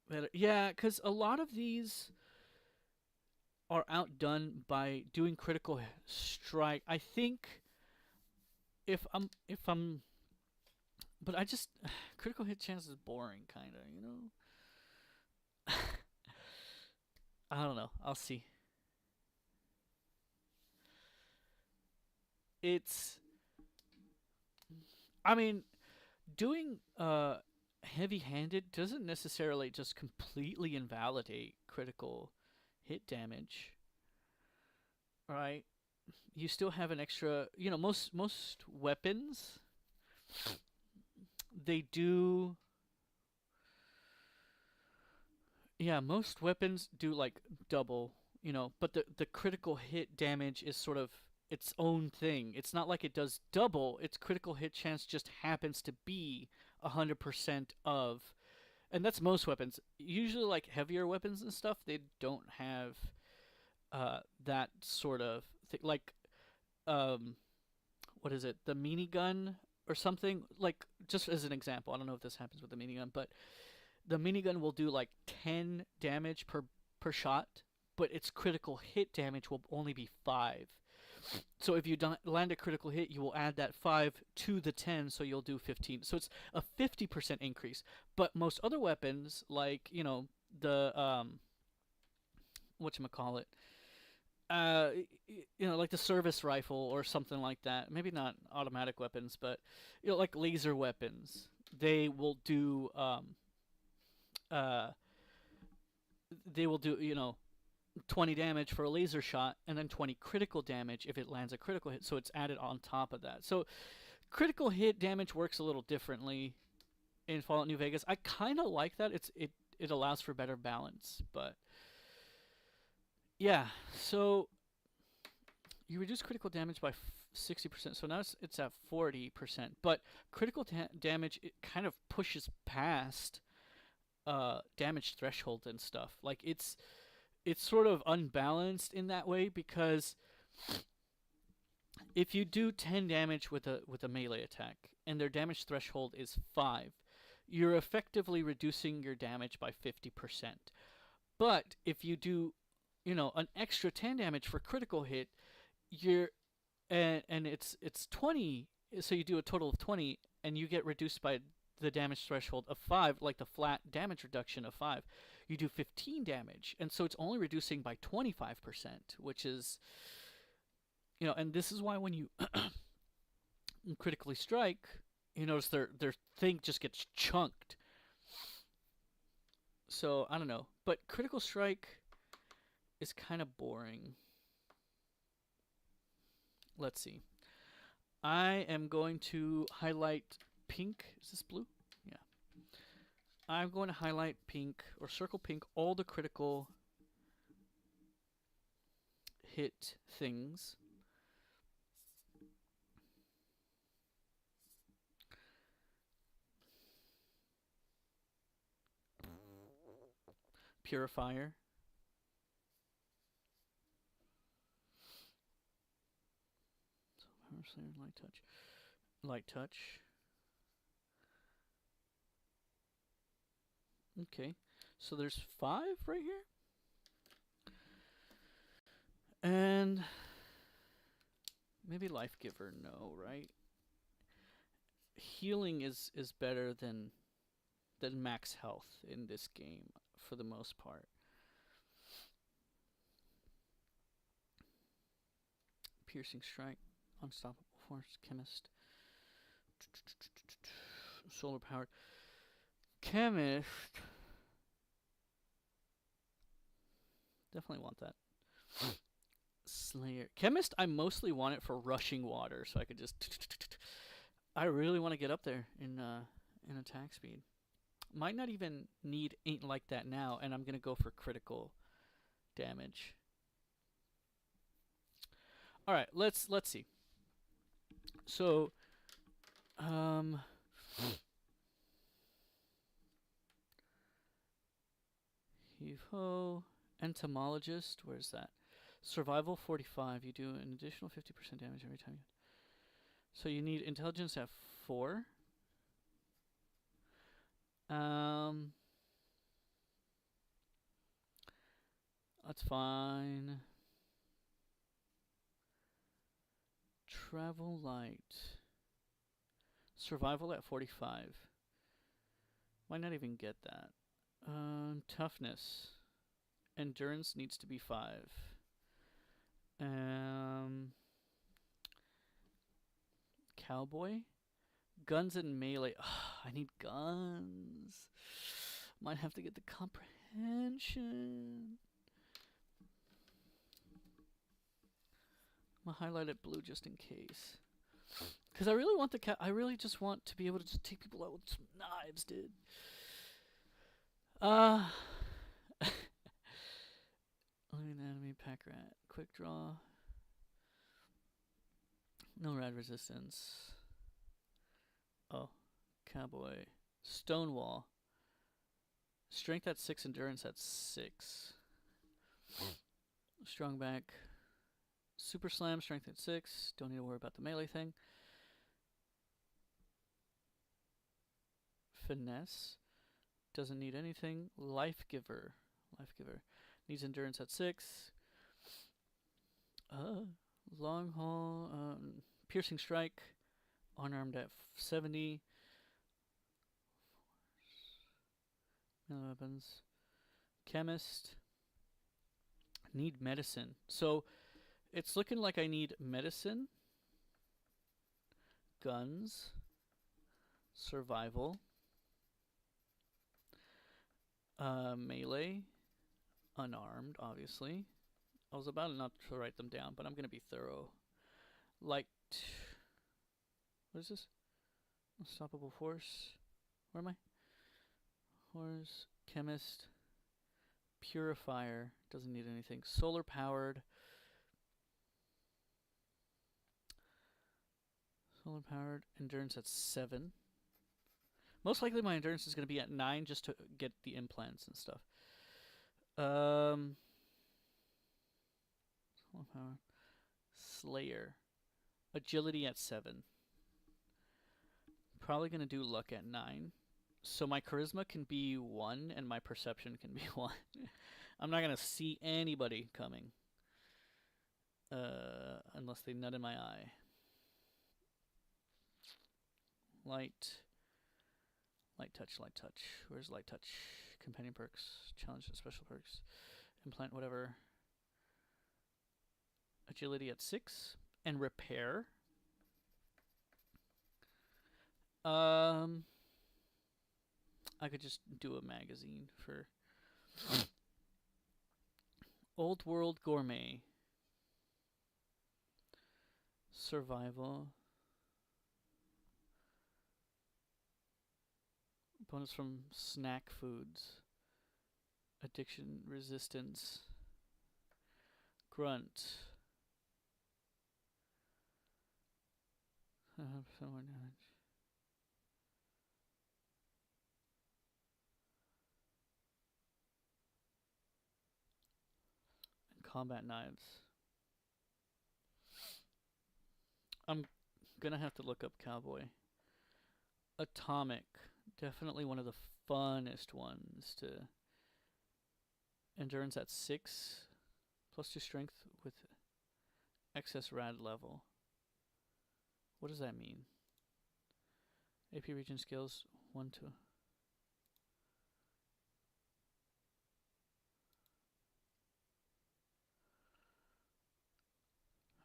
better. Yeah, because a lot of these are outdone by doing critical strike. I think if I'm but I just critical hit chance is boring kind of, you know. I don't know. I'll see. It's I mean, doing heavy-handed doesn't necessarily just completely invalidate critical hit damage, right? You still have an extra, you know, most weapons they do, yeah, most weapons do like double, you know, but the critical hit damage is sort of its own thing. It's not like it does double. Its critical hit chance just happens to be 100% of, and that's most weapons. Usually, like heavier weapons and stuff, they don't have that sort of thing. Like um, what is it? The minigun or something. Like just as an example, I don't know if this happens with the minigun, but the minigun will do like 10 damage per shot, but its critical hit damage will only be 5. So if you land a critical hit, you will add that 5 to the 10, so you'll do 15. So it's a 50% increase. But most other weapons, like, you know, the whatchamacallit, uh, you know, like the service rifle or something like that. Maybe not automatic weapons, but you know, like laser weapons, they will do uh, you know, 20 damage for a laser shot and then 20 critical damage if it lands a critical hit, so it's added on top of that. So critical hit damage works a little differently in Fallout New Vegas. I kind of like that. It allows for better balance, but yeah. So you reduce critical damage by 60%. So now it's at 40%, but critical damage, it kind of pushes past damage threshold and stuff. Like it's sort of unbalanced in that way, because if you do 10 damage with a melee attack and their damage threshold is 5, you're effectively reducing your damage by 50%. But if you do, you know, an extra 10 damage for critical hit, you're and it's 20, so you do a total of 20 and you get reduced by the damage threshold of 5, like the flat damage reduction of 5, you do 15 damage. And so it's only reducing by 25%, which is, you know, and this is why when you critically strike, you notice their thing just gets chunked. So I don't know, but critical strike is kind of boring. Let's see. I am going to highlight pink. Is this blue? Yeah. I'm going to highlight pink or circle pink all the critical hit things. Purifier. Power Slayer, light touch. Light touch. Okay. So there's 5 right here. And maybe Life Giver, no, right? Healing is better than max health in this game for the most part. Piercing Strike, Unstoppable Force, Chemist, Solar Powered. Chemist. Definitely want that. Slayer. Chemist, I mostly want it for rushing water, so I could just... I really want to get up there in attack speed. Might not even need ain't like that now, and I'm going to go for critical damage. All right, let's see. So, Heave-ho, Entomologist, where's that? Survival 45, you do an additional 50% damage every time you... So you need intelligence at 4. That's fine. Travel light. Survival at 45. Might not even get that. Toughness. Endurance needs to be 5. Cowboy? Guns and melee. Ugh, I need guns. Might have to get the comprehension. I'm gonna highlight it blue just in case. Because I really want the I really just want to be able to just take people out with some knives, dude. Anatomy, pack rat, quick draw. No rad resistance. Oh, cowboy. Stonewall. Strength at 6, endurance at 6. Strong back. Super slam, strength at 6. Don't need to worry about the melee thing. Finesse. Doesn't need anything. Life Giver. Life Giver. Needs endurance at 6. Long haul. Piercing Strike. Unarmed at 70. Melee weapons. Chemist. Need medicine. So it's looking like I need medicine, guns, survival, melee, unarmed, obviously. I was about not to write them down, but I'm going to be thorough. Light. What is this? Unstoppable Force. Where am I? Horse. Chemist. Purifier. Doesn't need anything. Solar powered. Solar powered. Endurance at 7. Most likely my endurance is going to be at 9 just to get the implants and stuff. Solar power. Slayer. Agility at 7. Probably going to do luck at 9. So my charisma can be 1 and my perception can be 1. I'm not going to see anybody coming. Unless they nut in my eye. Light. Light touch, light touch. Where's light touch? Companion perks. Challenge and special perks. Implant whatever. Agility at 6. And repair. I could just do a magazine for Old World Gourmet. Survival. Bonus from snack foods. Addiction resistance. Grunt. Someone damage. And combat knives. I'm gonna have to look up cowboy. Atomic. Definitely one of the funnest ones to. Endurance at 6. +2 strength with excess rad level. What does that mean? AP region skills 1 2.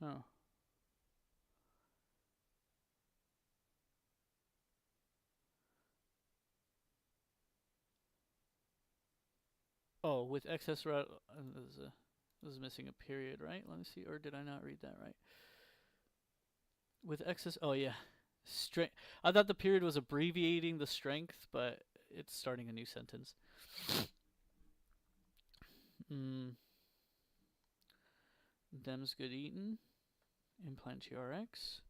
Huh. Oh, with excess rad. This is missing a period, right? Let me see. Or did I not read that right? With excess. Oh, yeah. Strength. I thought the period was abbreviating the strength, but it's starting a new sentence. Them's good eatin'. Implant TRX.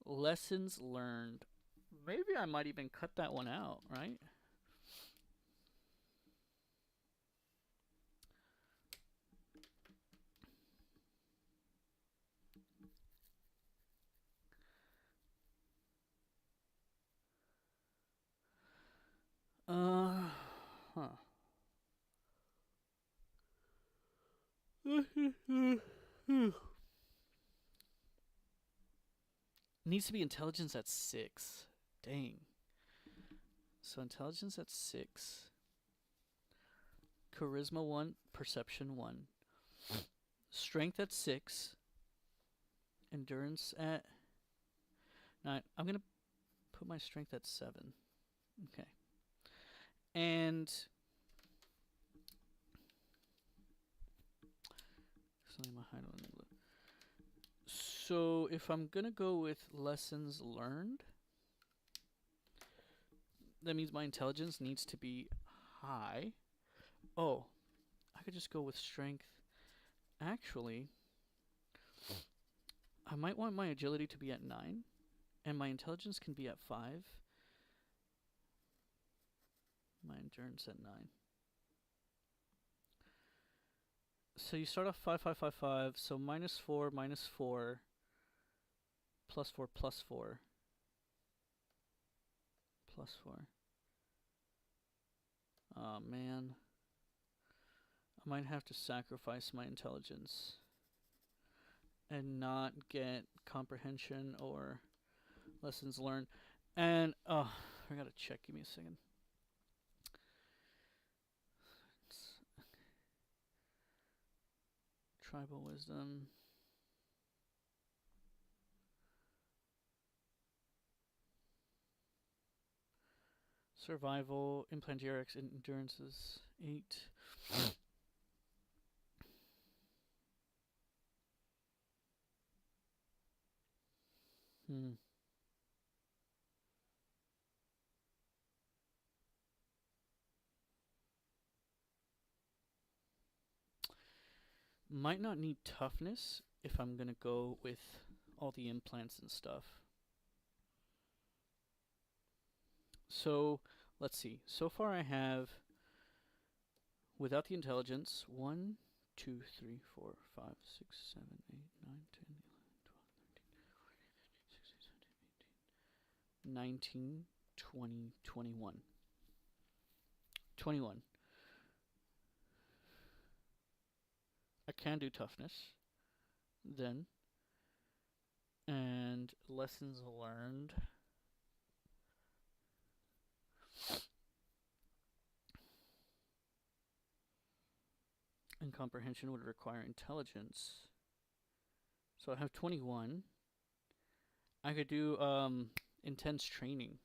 Lessons learned. Maybe I might even cut that one out, right? Huh. Needs to be intelligence at 6. Dang. So intelligence at 6. Charisma 1, perception 1. Strength at 6. Endurance at 9. I'm going to put my strength at 7. Okay. And so if I'm going to go with lessons learned, that means my intelligence needs to be high. Oh, I could just go with strength. Actually, I might want my agility to be at 9, and my intelligence can be at 5. My endurance at 9. So you start off 5, 5, 5, 5. So -4, -4, +4, +4, +4. Oh man, I might have to sacrifice my intelligence and not get comprehension or lessons learned. And oh, I gotta check. Give me a second. Tribal wisdom. Survival, implant GRX, endurance is 8. Might not need toughness if I'm gonna go with all the implants and stuff. So let's see. So far I have, without the intelligence, 1, 2, 3, 4, 5, 6, 7, 8, 9, 10, 11, 12, 13, 14, 15, 16, 17, 18, 19, 20, 21. 21. I can do toughness then. And lessons learned. And comprehension would require intelligence. So I have 21. I could do intense training.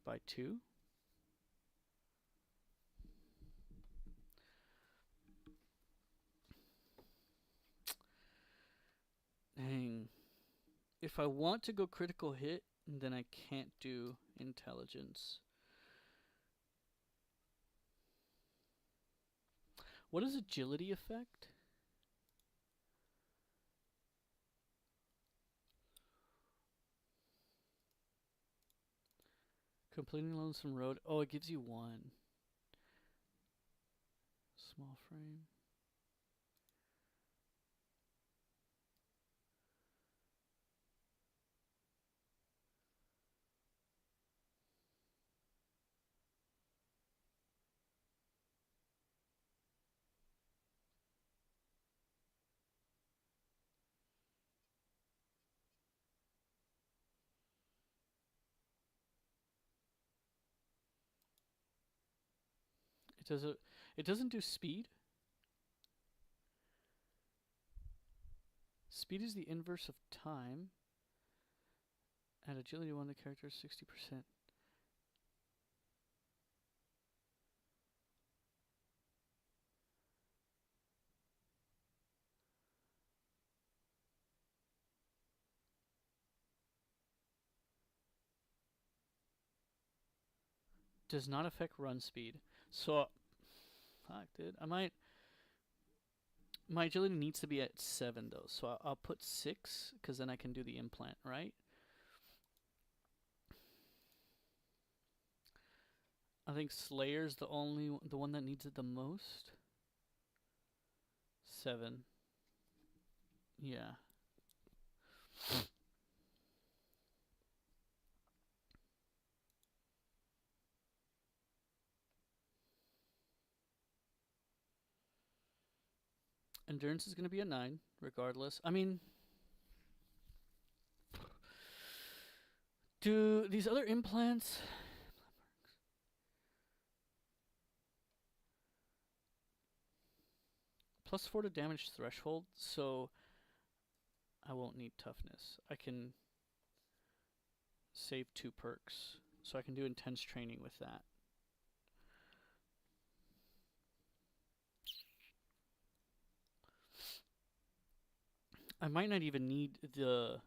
By 2. Dang. if I want to go critical hit, then I can't do intelligence. What is agility effect? Completing Lonesome Road. Oh, it gives you 1. Small frame. It doesn't do speed. Speed is the inverse of time. At agility 1, the character is 60%. Does not affect run speed. So, fuck, dude. I might. My agility needs to be at 7 though, so I'll put 6 because then I can do the implant, right? I think Slayer's the one that needs it the most. 7. Yeah. Endurance is going to be a 9, regardless. I mean, do these other implants... +4 to damage threshold, so I won't need toughness. I can save 2 perks, so I can do intense training with that. I might not even need the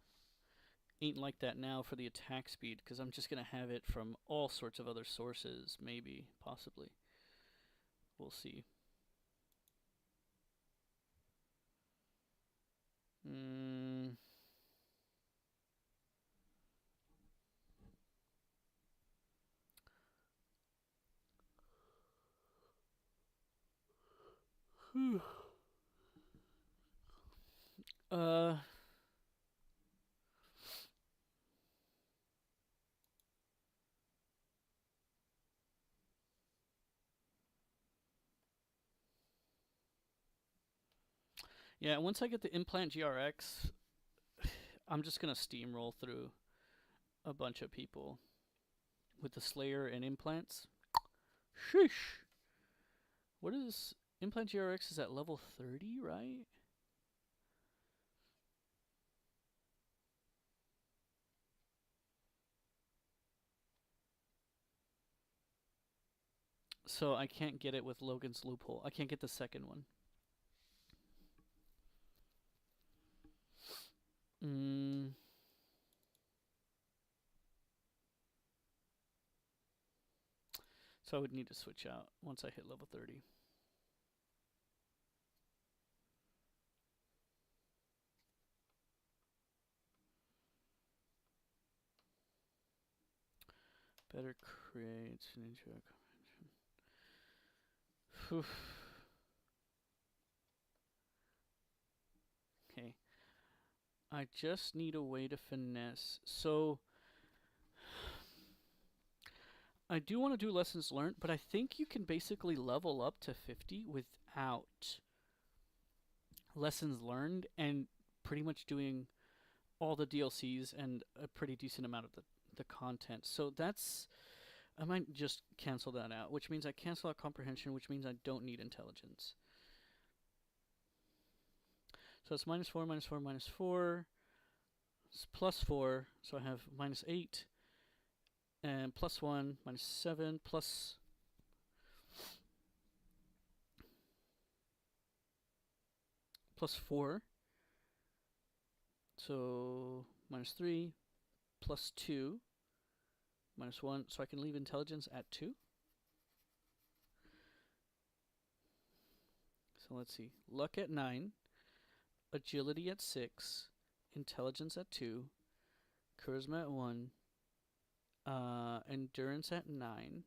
Ain't Like That Now for the attack speed, because I'm just going to have it from all sorts of other sources, maybe, possibly. We'll see. Hmm. uh... Yeah, once I get the implant GRX, I'm just gonna steamroll through a bunch of people with the Slayer and implants. Sheesh. What is implant GRX? Is at level 30, right? So I can't get it with Logan's Loophole. I can't get the second one. So I would need to switch out once I hit level 30. Better create ninja convention. Okay. I just need a way to finesse. So I do want to do lessons learned, but I think you can basically level up to 50 without lessons learned and pretty much doing all the DLCs and a pretty decent amount of the content. So that's... I might just cancel that out, which means I cancel out comprehension, which means I don't need intelligence. So it's -4, -4, -4. It's +4, so I have -8. And +1, -7, plus... +4. So minus 3, plus 2, minus 1. So I can leave intelligence at 2. So let's see. Luck at 9, agility at 6, intelligence at 2, charisma at 1, endurance at 9,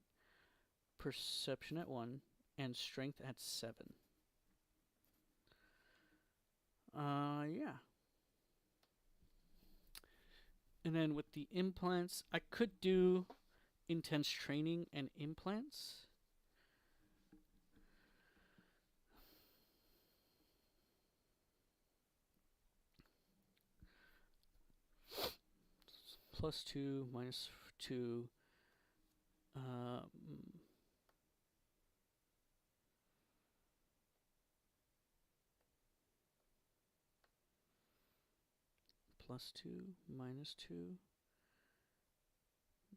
perception at 1, and strength at 7. Yeah. And then with the implants, I could do intense training and implants. Plus 2, minus 2. Plus 2, minus 2,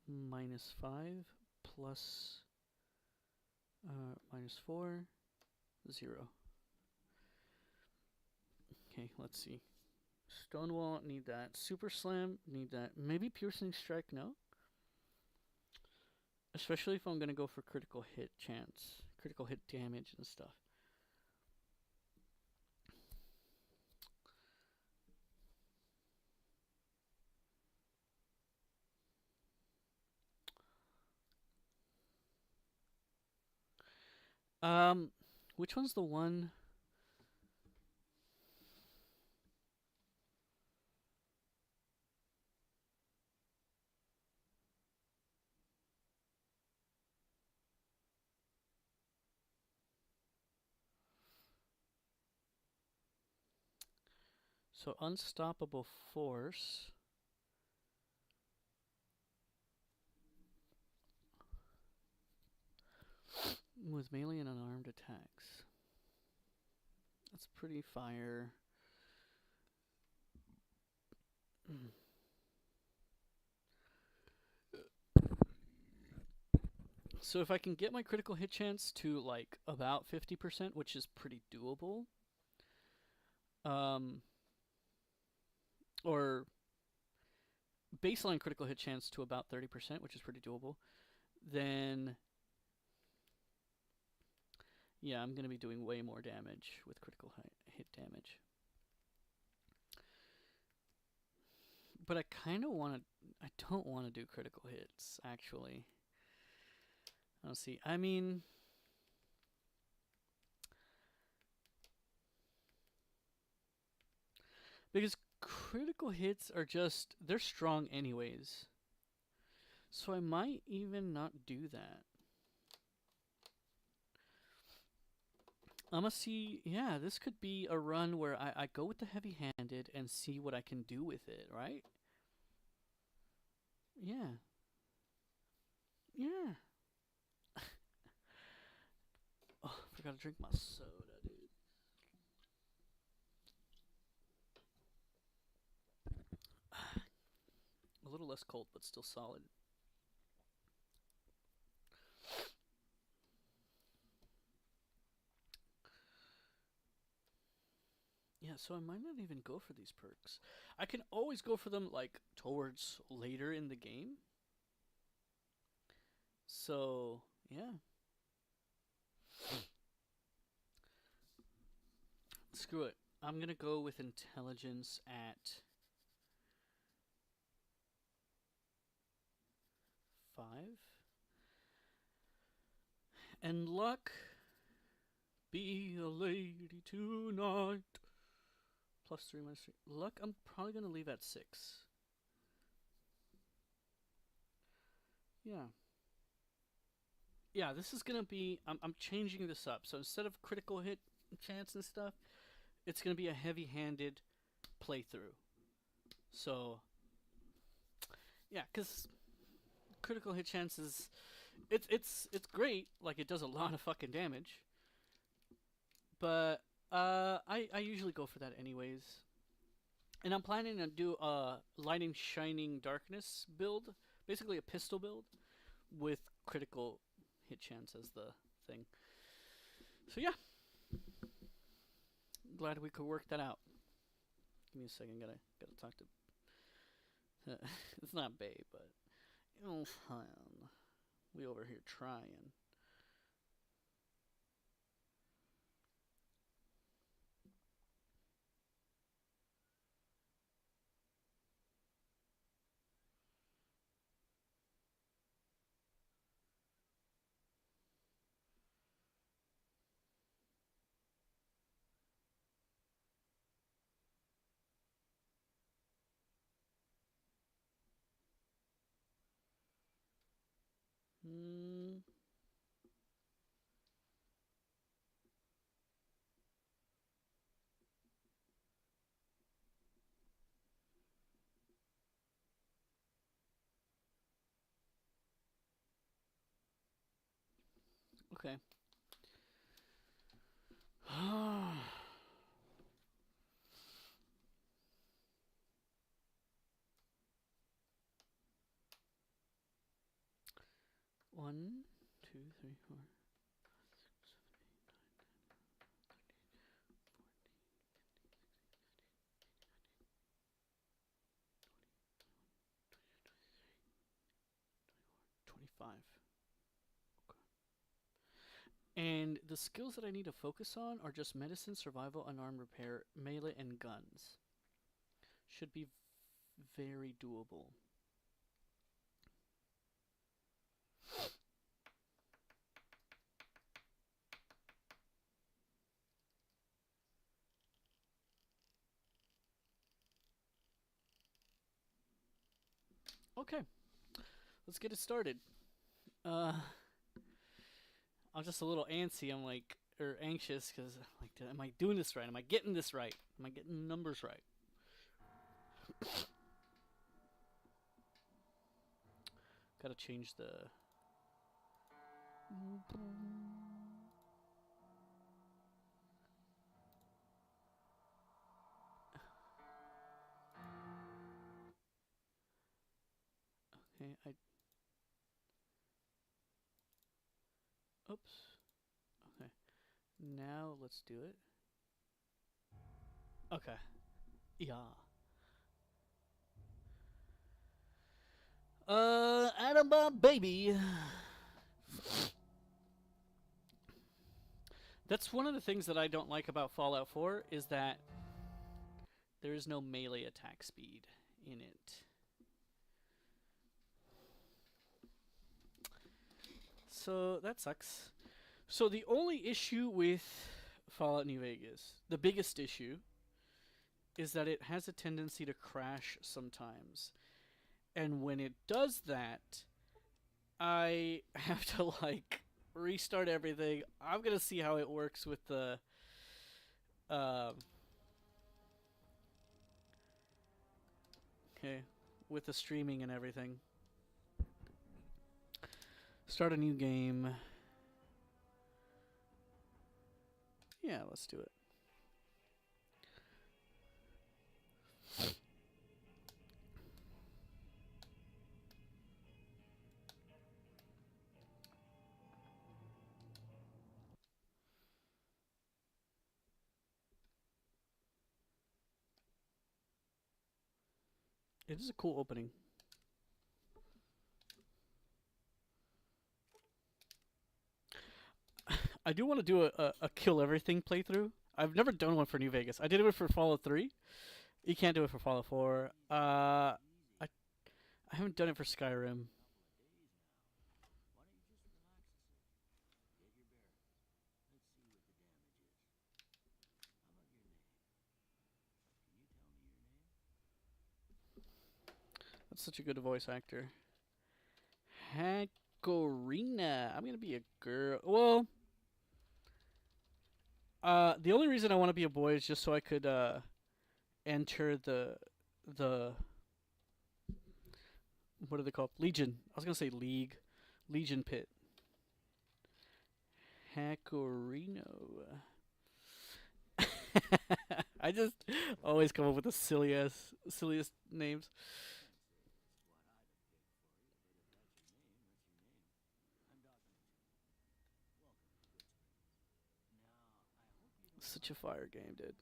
minus 5, plus minus 4, 0. Okay, let's see. Stonewall, need that. Super Slam, need that. Maybe Piercing Strike, no? Especially if I'm going to go for critical hit chance, critical hit damage and stuff. Which one's the one? So Unstoppable Force. With melee and unarmed attacks. That's pretty fire. So if I can get my critical hit chance to like about 50%, which is pretty doable, or baseline critical hit chance to about 30%, which is pretty doable, then yeah, I'm going to be doing way more damage with critical hit damage. But I kind of want to, I don't want to do critical hits, actually. Let's see, I mean, because critical hits are just, they're strong anyways. So I might even not do that. I'm gonna see, yeah, this could be a run where I go with the heavy-handed and see what I can do with it, right? Yeah. Yeah. Oh, I forgot to drink my soda, dude. A little less cold, but still solid. Yeah, so I might not even go for these perks. I can always go for them, like, towards later in the game. So, yeah. Screw it. I'm gonna go with intelligence at 5. And luck, be a lady tonight. Plus 3, minus 3. Luck, I'm probably gonna leave at 6. Yeah. Yeah, this is gonna be, I'm changing this up. So instead of critical hit chance and stuff, it's gonna be a heavy-handed playthrough. So, yeah, because critical hit chances, it's great. Like, it does a lot of fucking damage. But I usually go for that anyways. And I'm planning to do a Lightning Shining Darkness build, basically a pistol build with critical hit chance as the thing. So yeah, glad we could work that out. Give me a second, gotta talk to It's not Bay, but oh, fine. We over here trying. Hmm. Okay. 1, 2, 3, 4. 25. Okay. And the skills that I need to focus on are just medicine, survival, unarmed repair, melee, and guns. Should be very doable. Okay, let's get it started. Uh, I'm just a little antsy. I'm like, or anxious because like, am I doing this right? Am I getting this right? Am I getting the numbers right? Gotta change the. Okay, I. Oops. Okay. Now let's do it. Okay. Yeah. Adam baby. That's one of the things that I don't like about Fallout 4 is that there is no melee attack speed in it. So that sucks. So the only issue with Fallout New Vegas, the biggest issue, is that it has a tendency to crash sometimes. And when it does that, I have to like restart everything. I'm gonna see how it works with the uh, okay, with the streaming and everything. Start a new game. Yeah, let's do it. It is a cool opening. I do want to do a kill everything playthrough. I've never done one for New Vegas. I did it for Fallout 3. You can't do it for Fallout 4. I haven't done it for Skyrim. That's such a good voice actor. Hakorina. I'm gonna be a girl. Well, the only reason I want to be a boy is just so I could enter the what are they called? Legion. I was gonna say League, Legion pit. Hakorino. I just always come up with the silliest names. Such a fire game, dude.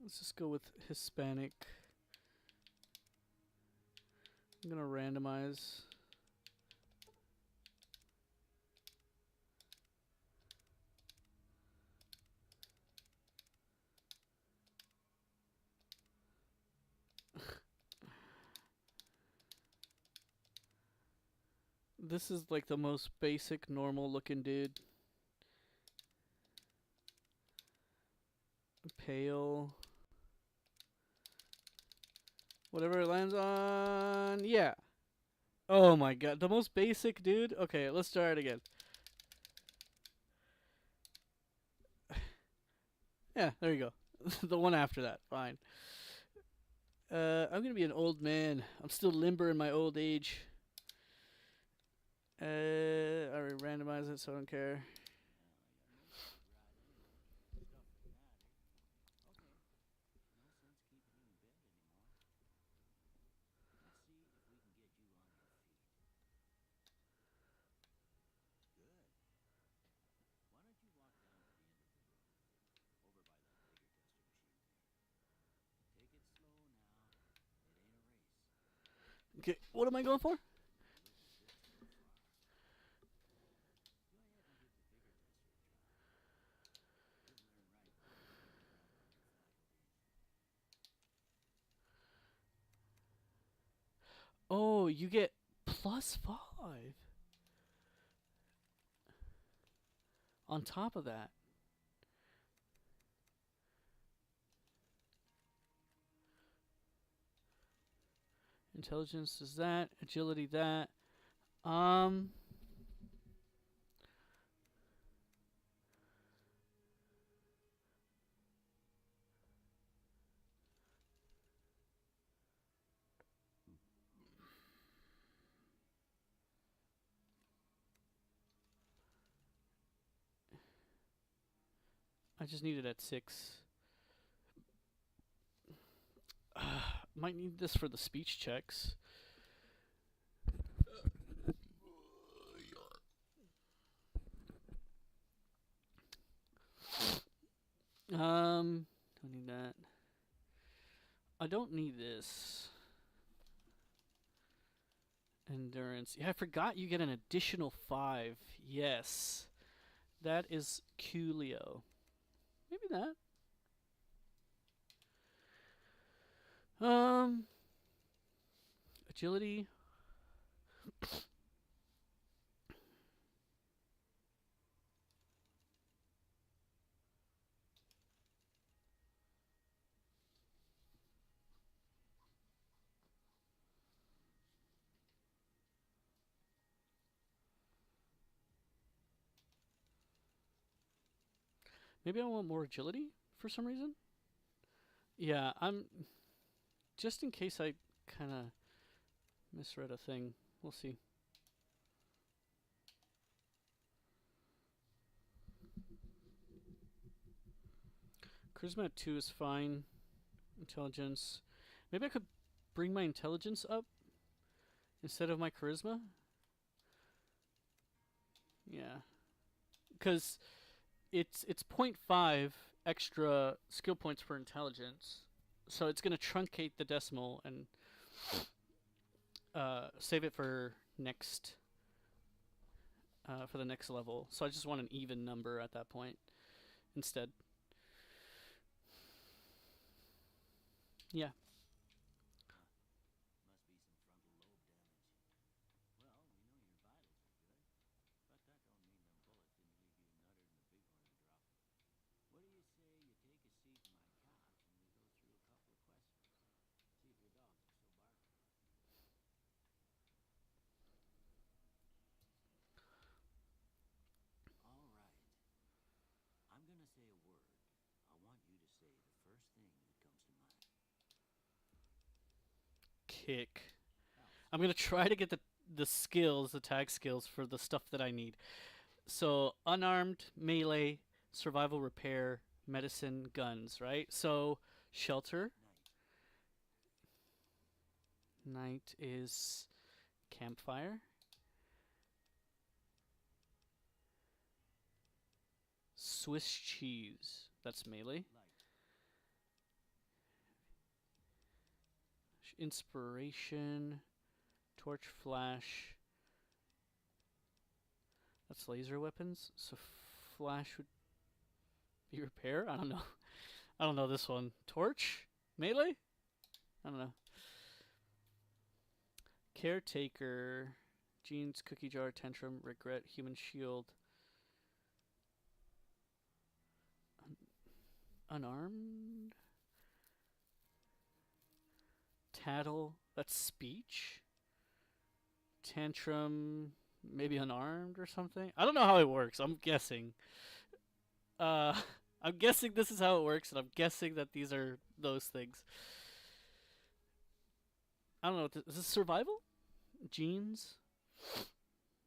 Let's just go with Hispanic. I'm gonna randomize. This is like the most basic, normal looking dude. Pale. Whatever it lands on. Yeah. Oh my god. The most basic dude? Okay, let's try it again. Yeah, there you go. The one after that. Fine. I'm gonna be an old man. I'm still limber in my old age. I already randomized it, so I don't care. Okay, what am I going for? Oh, you get +5 on top of that. Intelligence is that. Agility that. Um. I just need it at 6. Might need this for the speech checks. Don't need that. I don't need this. Endurance. Yeah, I forgot you get an additional 5. Yes. That is Coolio. Maybe that. Agility. Maybe I want more agility for some reason. Yeah, I'm just in case I kind of misread a thing. We'll see. Charisma at 2 is fine. Intelligence. Maybe I could bring my intelligence up instead of my charisma. Yeah, because it's 0.5 extra skill points per intelligence, so it's gonna truncate the decimal and save it for next for the next level. So I just want an even number at that point instead. Yeah. Kick. I'm gonna try to get the skills, the tag skills for the stuff that I need. So unarmed, melee, survival, repair, medicine, guns. Right. So shelter. Night is campfire. Swiss cheese. That's melee. Inspiration. Torch flash. That's laser weapons. So flash would be repair? I don't know. I don't know this one. Torch? Melee? I don't know. Caretaker. Jeans, cookie jar, tantrum, regret, human shield. Unarmed? Tattle. That's speech? Tantrum. Maybe unarmed or something? I don't know how it works. I'm guessing. I'm guessing this is how it works, and I'm guessing that these are those things. I don't know. Is this survival? Genes?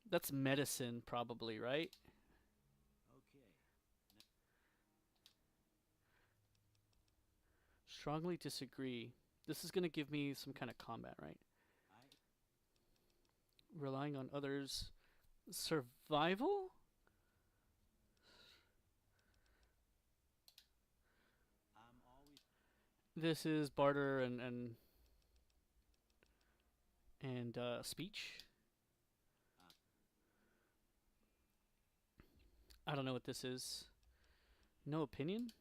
That's medicine, probably, right? Strongly disagree. This is going to give me some kind of combat, right? Relying on others. Survival? This is barter and speech. I don't know what this is. No opinion?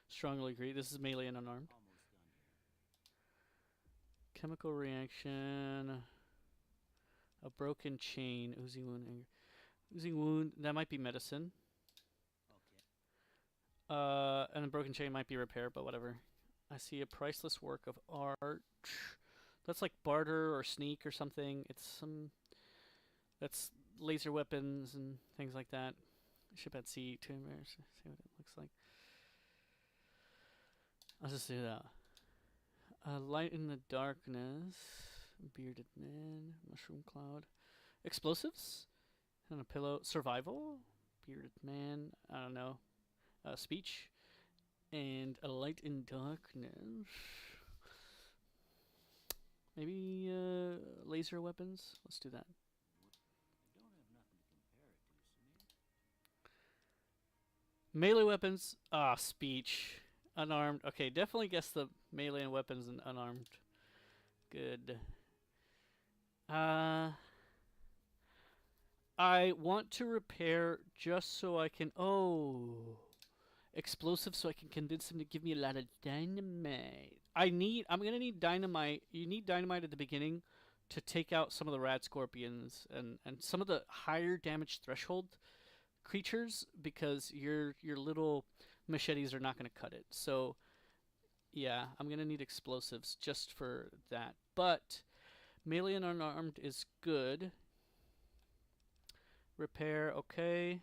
Strongly agree. This is melee and unarmed. Chemical reaction. A broken chain. Oozing wound. Anger. Oozing wound. That might be medicine. And a broken chain might be repair, but whatever. I see a priceless work of art. That's like barter or sneak or something. It's some. That's laser weapons and things like that. Ship at sea. See what it looks like. I'll just do that. Light in the darkness. Bearded man. Mushroom cloud. Explosives. And a pillow. Survival. Bearded man. I don't know. Speech. And a light in darkness. Maybe laser weapons. Let's do that. Melee weapons. Speech. Unarmed. Okay, definitely guess the melee and weapons and unarmed. Good. I want to repair just so I can. Oh. Explosive so I can convince him to give me a lot of dynamite. I'm gonna need dynamite. You need dynamite at the beginning to take out some of the rad scorpions and some of the higher damage threshold creatures because your little machetes are not gonna cut it. So yeah, I'm gonna need explosives just for that. But melee and unarmed is good. Repair, okay.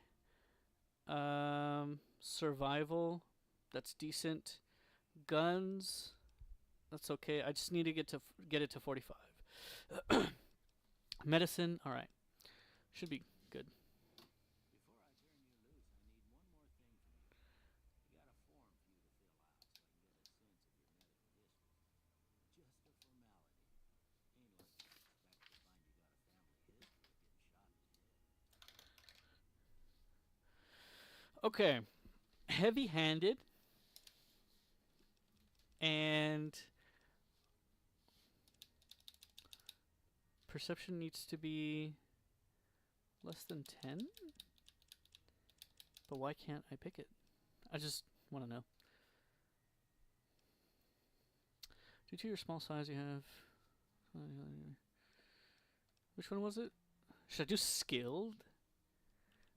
Survival, that's decent. Guns, that's okay. I just need to get it to 45. Medicine, all right, should be good. Okay, heavy-handed and perception needs to be less than 10. But why can't I pick it? I just want to know. Due to your small size, you have. Which one was it? Should I do skilled?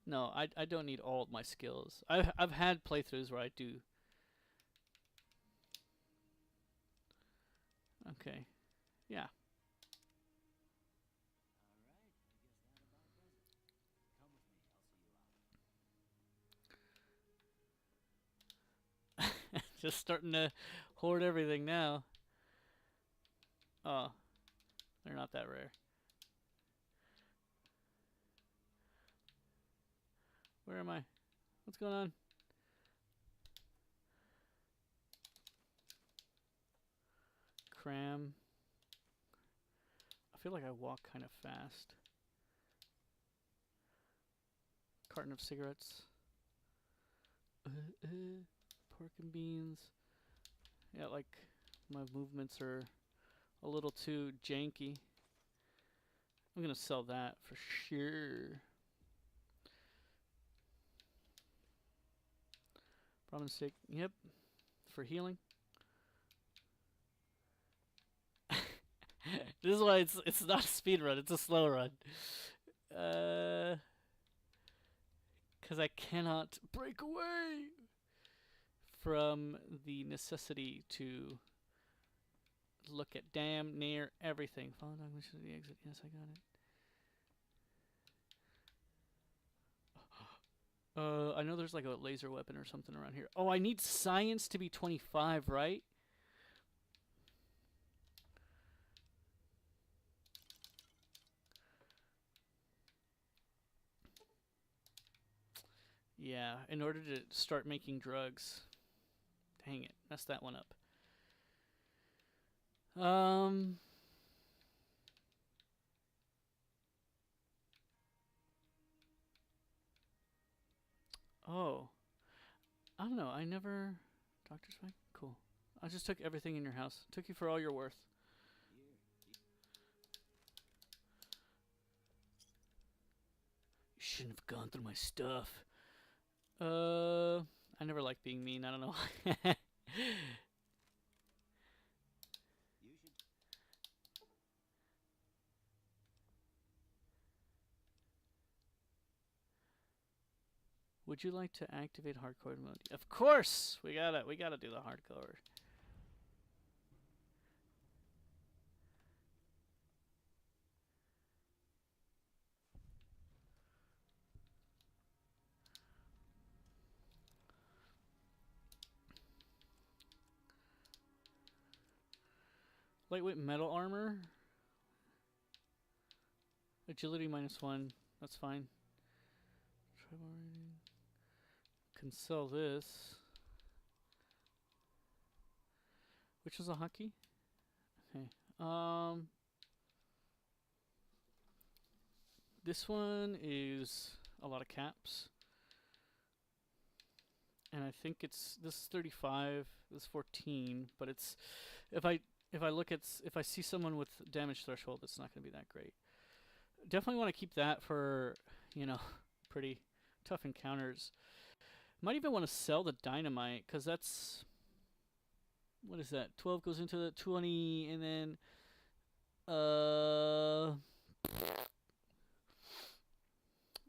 No, I don't need all of my skills. I've had playthroughs where I do. Okay, yeah. Just starting to hoard everything now. Oh, they're not that rare. Where am I? What's going on? Cram. I feel like I walk kind of fast. carton of cigarettes. Pork and beans. Yeah, like my movements are a little too janky. I'm gonna sell that for sure. Ramen steak. Yep. For healing. This is why it's not a speed run, it's a slow run. Because I cannot break away from the necessity to look at damn near everything. Follow dog mission to the exit. Yes, I got it. I know there's like a laser weapon or something around here. Oh, I need science to be 25, right? Yeah, in order to start making drugs. Dang it, messed that one up. Oh. I don't know, I never... Doctor's bag? Cool. I just took everything in your house. Took you for all you're worth. You shouldn't have gone through my stuff. I never liked being mean, I don't know. Would you like to activate hardcore mode? Of course! We gotta do the hardcore. Lightweight metal armor. Agility -1. That's fine. Can sell this. Which is a hockey? Okay. This one is a lot of caps. And I think this is 35, this is 14, but it's if I see someone with damage threshold, it's not going to be that great. Definitely want to keep that for, you know, pretty tough encounters. Might even want to sell the dynamite, because that's... What is that? 12 goes into the 20, and then...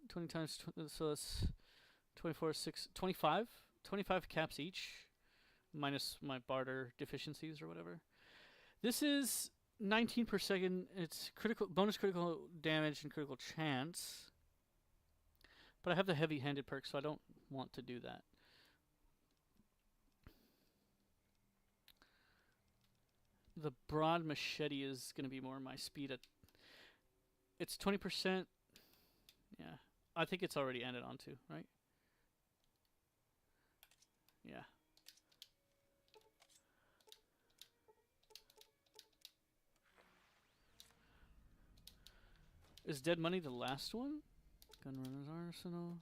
20 times... So that's 24, 6... 25? 25 caps each, minus my barter deficiencies or whatever. This is 19 per second. It's critical, bonus critical damage and critical chance. But I have the heavy-handed perk, so I don't want to do that. The broad machete is going to be more my speed. It's 20%. Yeah. I think it's already ended on too, right? Yeah. Is Dead Money the last one? Gunrunner's Arsenal.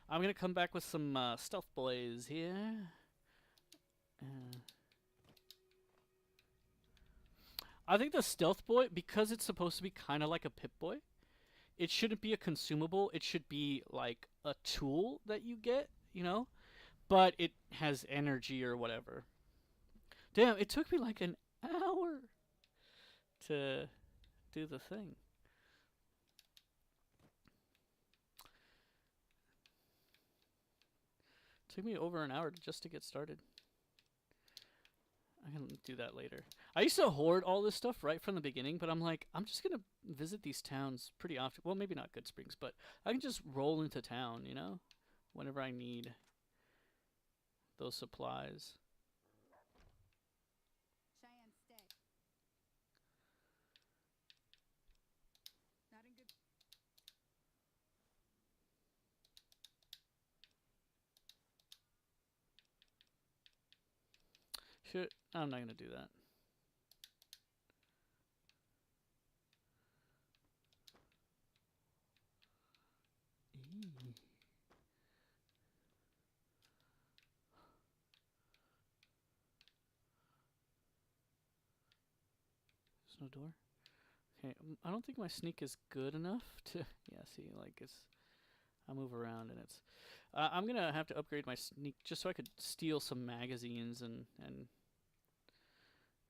I'm gonna come back with some stealth boys here. I think the stealth boy, because it's supposed to be kind of like a Pip-Boy, it shouldn't be a consumable. It should be like a tool that you get, you know? But it has energy or whatever. Damn, it took me like an hour to do the thing. It took me over an hour just to get started. I can do that later. I used to hoard all this stuff right from the beginning, but I'm like, I'm just gonna visit these towns pretty often. Well, maybe not Good Springs, but I can just roll into town, you know? Whenever I need those supplies. Cheyenne, stay. Not in good... Shit, I'm not gonna do that. There's no door. Okay, I don't think my sneak is good enough to. Yeah, see, like it's. I move around and it's. I'm gonna have to upgrade my sneak just so I could steal some magazines and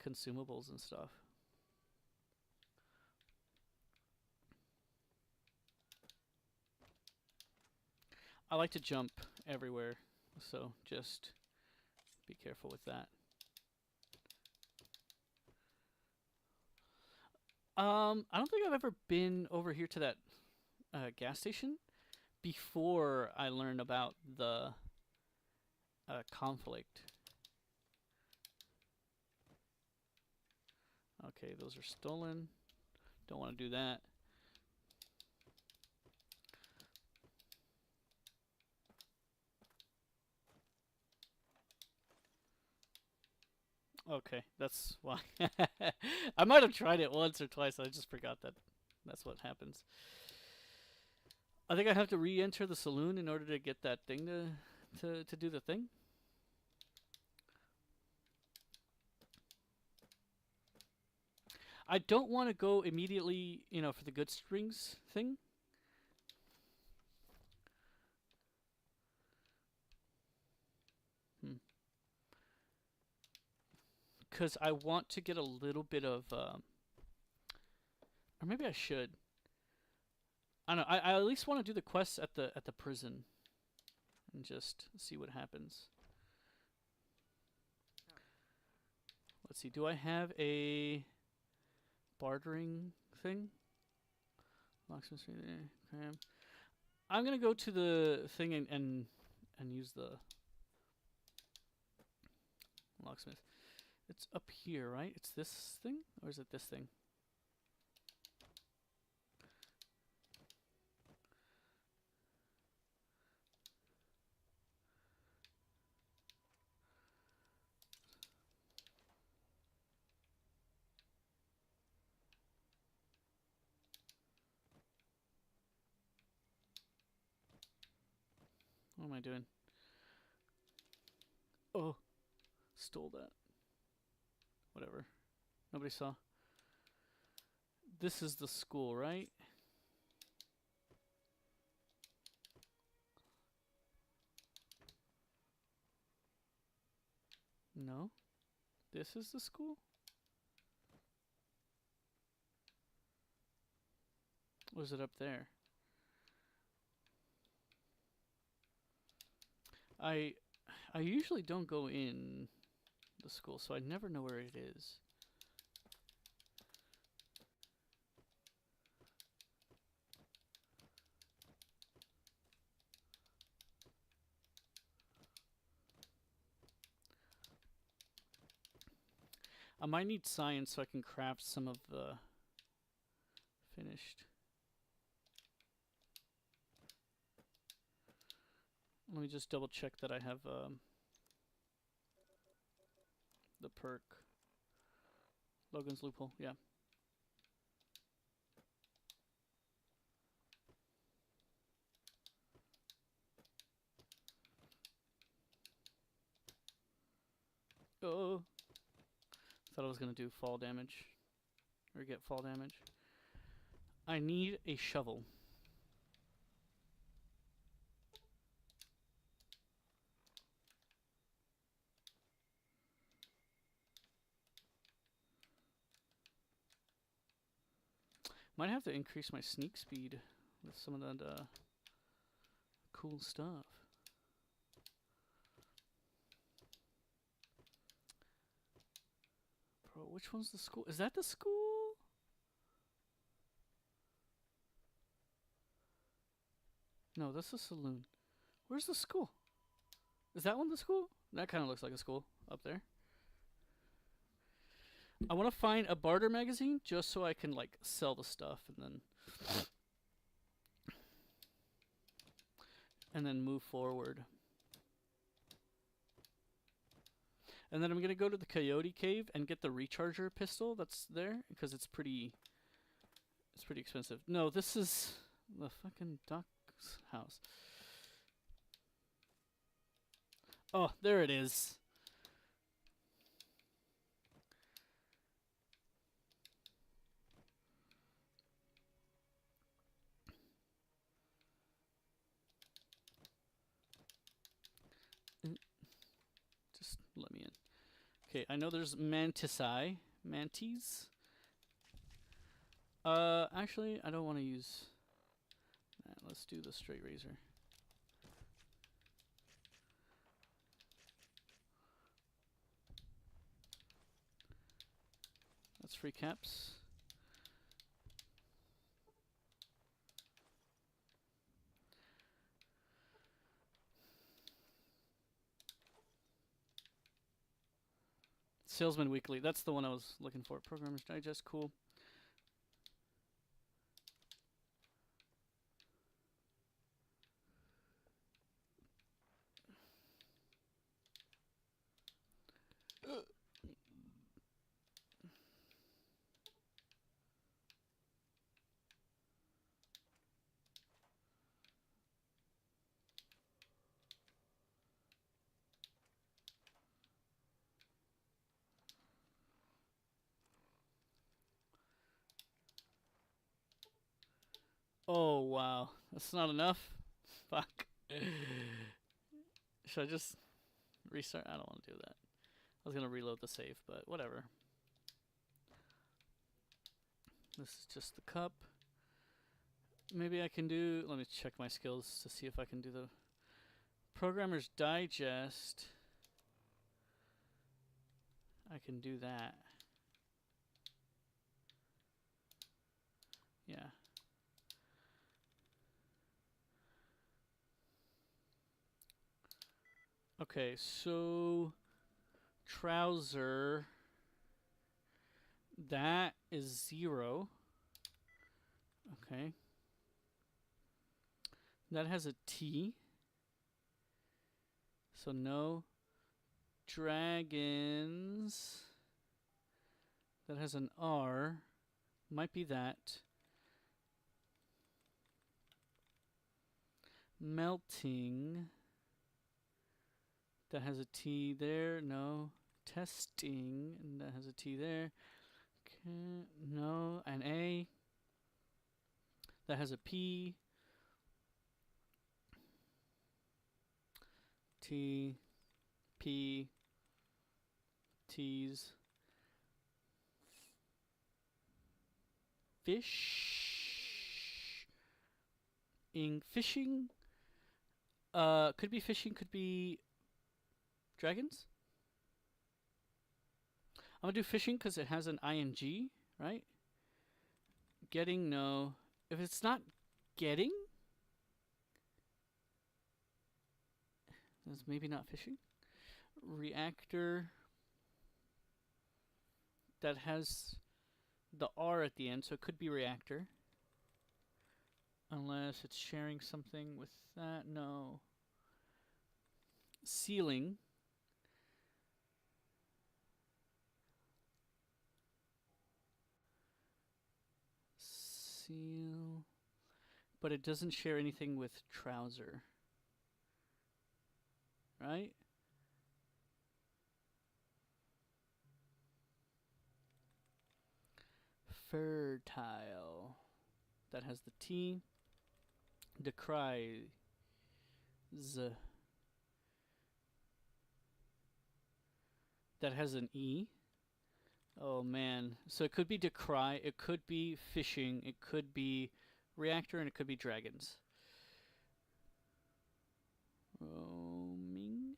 consumables and stuff. I like to jump everywhere, so just be careful with that. I don't think I've ever been over here to that gas station before I learned about the conflict. Okay, those are stolen. Don't want to do that. Okay, that's why. I might have tried it once or twice. I just forgot that that's what happens. I think I have to re-enter the saloon in order to get that thing to do the thing. I don't want to go immediately, for the good strings thing. Because I want to get a little bit of, or maybe I should. I don't know. I at least want to do the quests at the prison, and just see what happens. Let's see. Do I have a bartering thing? Locksmith. Okay. I'm gonna go to the thing and use the locksmith. It's up here, right? It's this thing, or is it this thing? What am I doing? Oh, stole that. Whatever. Nobody saw. This is the school, right? No. This is the school? Or is it up there? I usually don't go in the school, so I never know where it is. I might need science so I can craft some of the finished. Let me just double check that I have the perk. Logan's Loophole, yeah. Oh, thought I was gonna do fall damage, or get fall damage. I need a shovel. Might have to increase my sneak speed with some of that cool stuff. Bro, which one's the school? Is that the school? No, that's the saloon. Where's the school? Is that one the school? That kind of looks like a school up there. I want to find a barter magazine just so I can like sell the stuff and then move forward. And then I'm gonna go to the Coyote Cave and get the recharger pistol that's there because it's pretty expensive. No, this is the fucking duck's house. Oh, there it is. Okay, I know there's mantisae. Manties. Actually, I don't want to use that. Let's do the straight razor. That's free caps. Salesman Weekly. That's the one I was looking for. Programmer's Digest. Cool. Oh, wow. That's not enough? Fuck. Should I just restart? I don't want to do that. I was going to reload the save, but whatever. This is just the cup. Maybe I can do... Let me check my skills to see if I can do the Programmer's Digest. I can do that. Yeah. Okay, so trouser, that is 0. Okay. That has a T. So no dragons. That has an R. Might be that. Melting. That has a T there. No. Testing. And that has a T there. Okay. No. An A. That has a P. T. P. T's. Fish. Fishing. Could be fishing. Could be dragons. I'm gonna do fishing because it has an ing, right? Getting, no. If it's not getting, that's maybe not fishing. Reactor. That has the R at the end, so it could be reactor. Unless it's sharing something with that. No. Ceiling. Seal. But it doesn't share anything with trouser. Right? Fertile. That has the T. Decry. Z. That has an E. Oh man. So it could be decry, it could be fishing, it could be reactor, and it could be dragons. Roaming.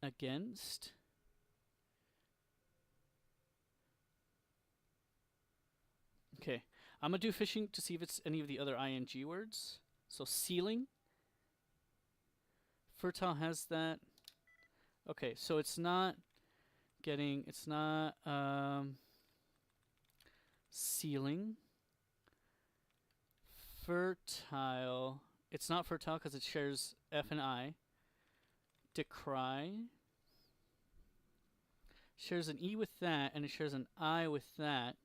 Against. Okay. I'm gonna do fishing to see if it's any of the other ing words. So sealing. Fertile has that. Okay, so it's not getting, it's not sealing. Fertile. It's not fertile because it shares F and I. Decry. Shares an E with that, and it shares an I with that.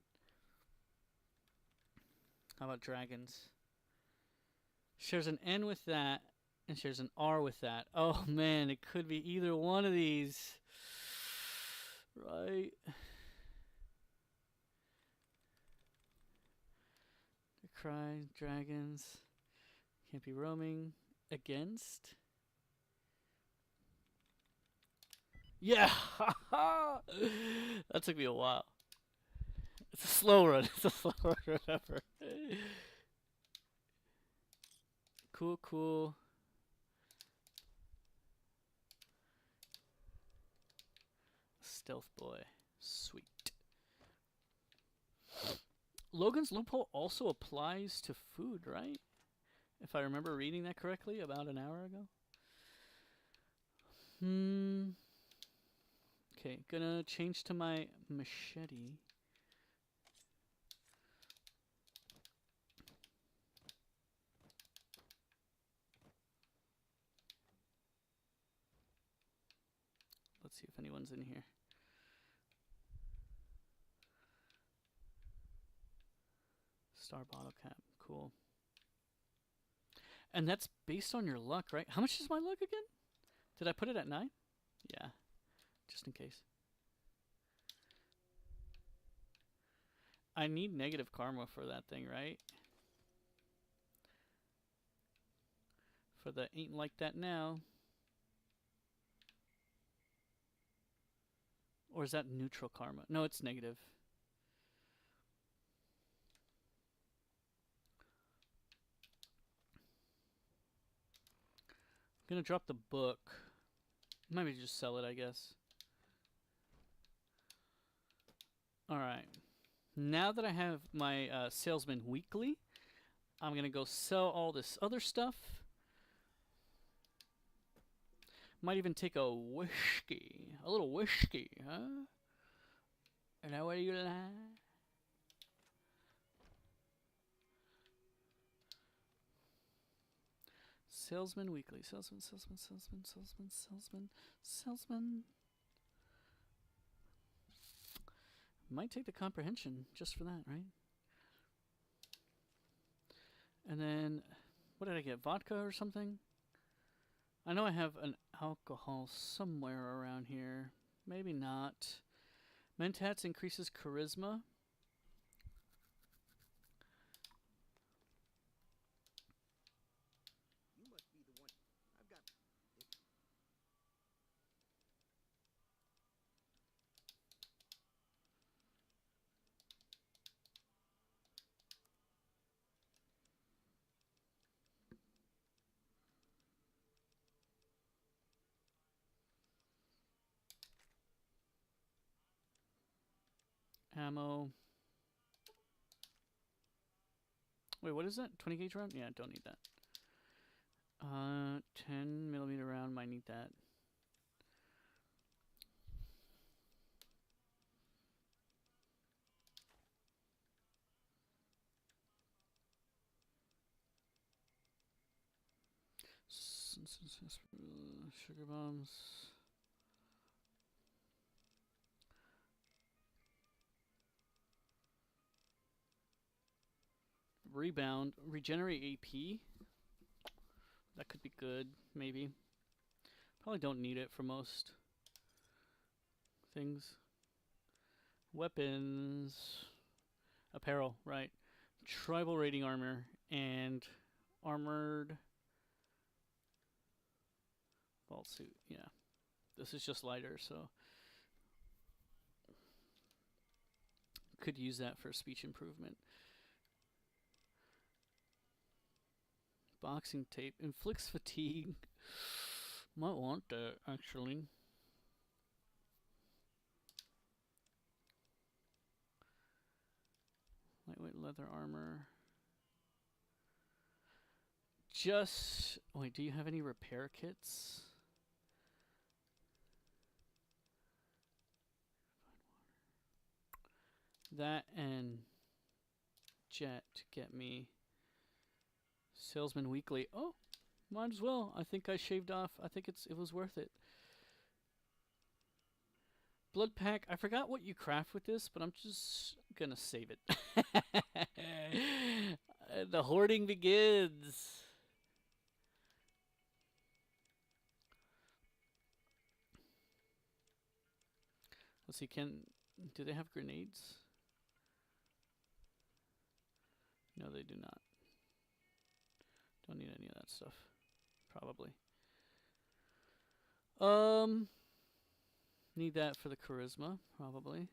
How about dragons? Shares an N with that, and shares an R with that. Oh man, it could be either one of these. Right? Decry, dragons. Can't be roaming. Against. Yeah! That took me a while. It's a slow run. It's a slow run, remember. Cool, cool. Stealth boy. Sweet. Logan's loophole also applies to food, right? If I remember reading that correctly about an hour ago. Okay, gonna change to my machete. Let's see if anyone's in here. Star bottle cap. Cool. And that's based on your luck, right? How much is my luck again? Did I put it at 9? Yeah, just in case. I need negative karma for that thing, right? For the ain't like that now. Or is that neutral karma? No, it's negative. I'm gonna drop the book. Maybe just sell it, I guess. Alright. Now that I have my salesman weekly, I'm gonna go sell all this other stuff. Might even take a whiskey. A little whiskey, huh? Is that what you like? Salesman weekly. Salesman, salesman, salesman, salesman, salesman, salesman. Might take the comprehension just for that, right? And then, what did I get? Vodka or something? I know I have an alcohol somewhere around here. Maybe not. Mentats increases charisma. You must be the one. I've got. Ammo. Wait, what is that? 20 gauge round? Yeah, don't need that. 10 millimeter round, might need that. Sugar bombs. Rebound. Regenerate AP. That could be good, maybe. Probably don't need it for most things. Weapons. Apparel, right. Tribal rating armor and armored vault suit. Yeah. This is just lighter, so could use that for speech improvement. Boxing tape inflicts fatigue. Might want that actually. Lightweight leather armor. Just wait, do you have any repair kits? That and jet get me salesman weekly. Oh, might as well. I think I shaved off. I think it was worth it. Blood pack. I forgot what you craft with this, but I'm just gonna save it. The hoarding begins. Let's see. Do they have grenades? No, they do not. Don't need any of that stuff. Probably. Need that for the charisma, probably.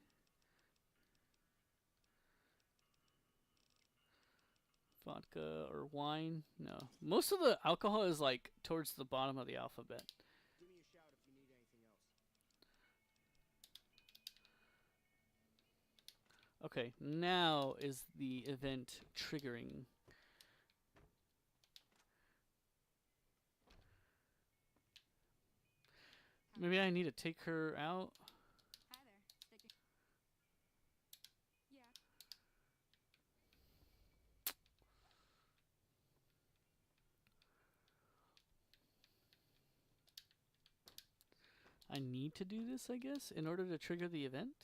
Vodka or wine? No. Most of the alcohol is like towards the bottom of the alphabet. Give me a shout if you need anything else. Okay, now is the event triggering. Maybe I need to take her out. Hi there. Yeah. I need to do this, I guess, in order to trigger the event.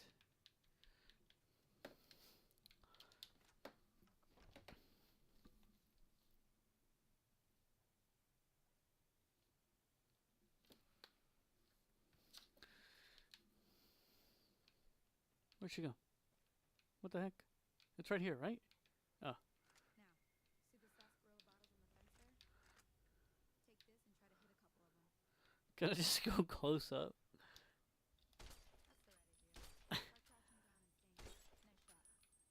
Where'd she go? What the heck? It's right here, right? Oh. Now, see the sarsaparilla bottles on the fence there? Take this and try to hit a couple of them. Can I just go close up? That's the right idea. Start crouching down and staying.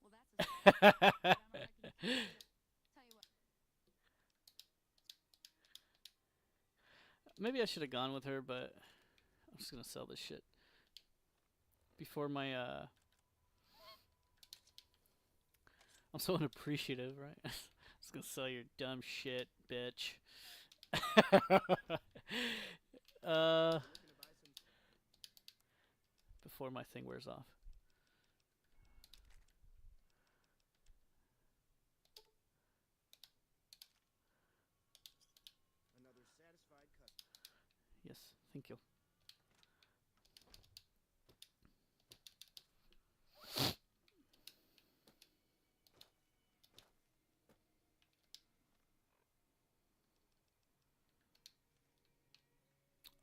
Nice shot. Well, that's a start. But I don't know if I can keep it. Tell you what. Maybe I should have gone with her, but I'm just gonna sell this shit before my I'm so unappreciative, right? I'm just gonna sell your dumb shit, bitch. Looking to buy some. Before my thing wears off. Another satisfied customer. Yes, thank you.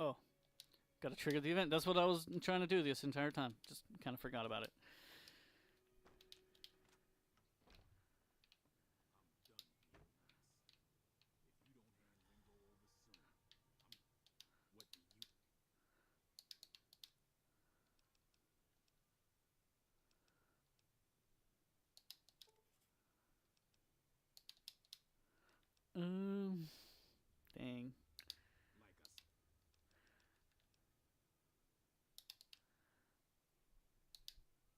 Oh, gotta trigger the event. That's what I was trying to do this entire time. Just kind of forgot about it. Dang.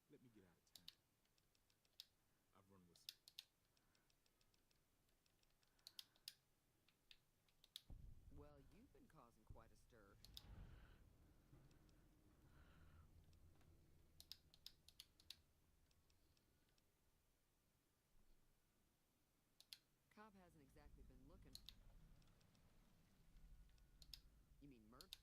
Let me get out of town. I've run with some. Well, you've been causing quite a stir. Cobb hasn't exactly been looking. You mean Mert?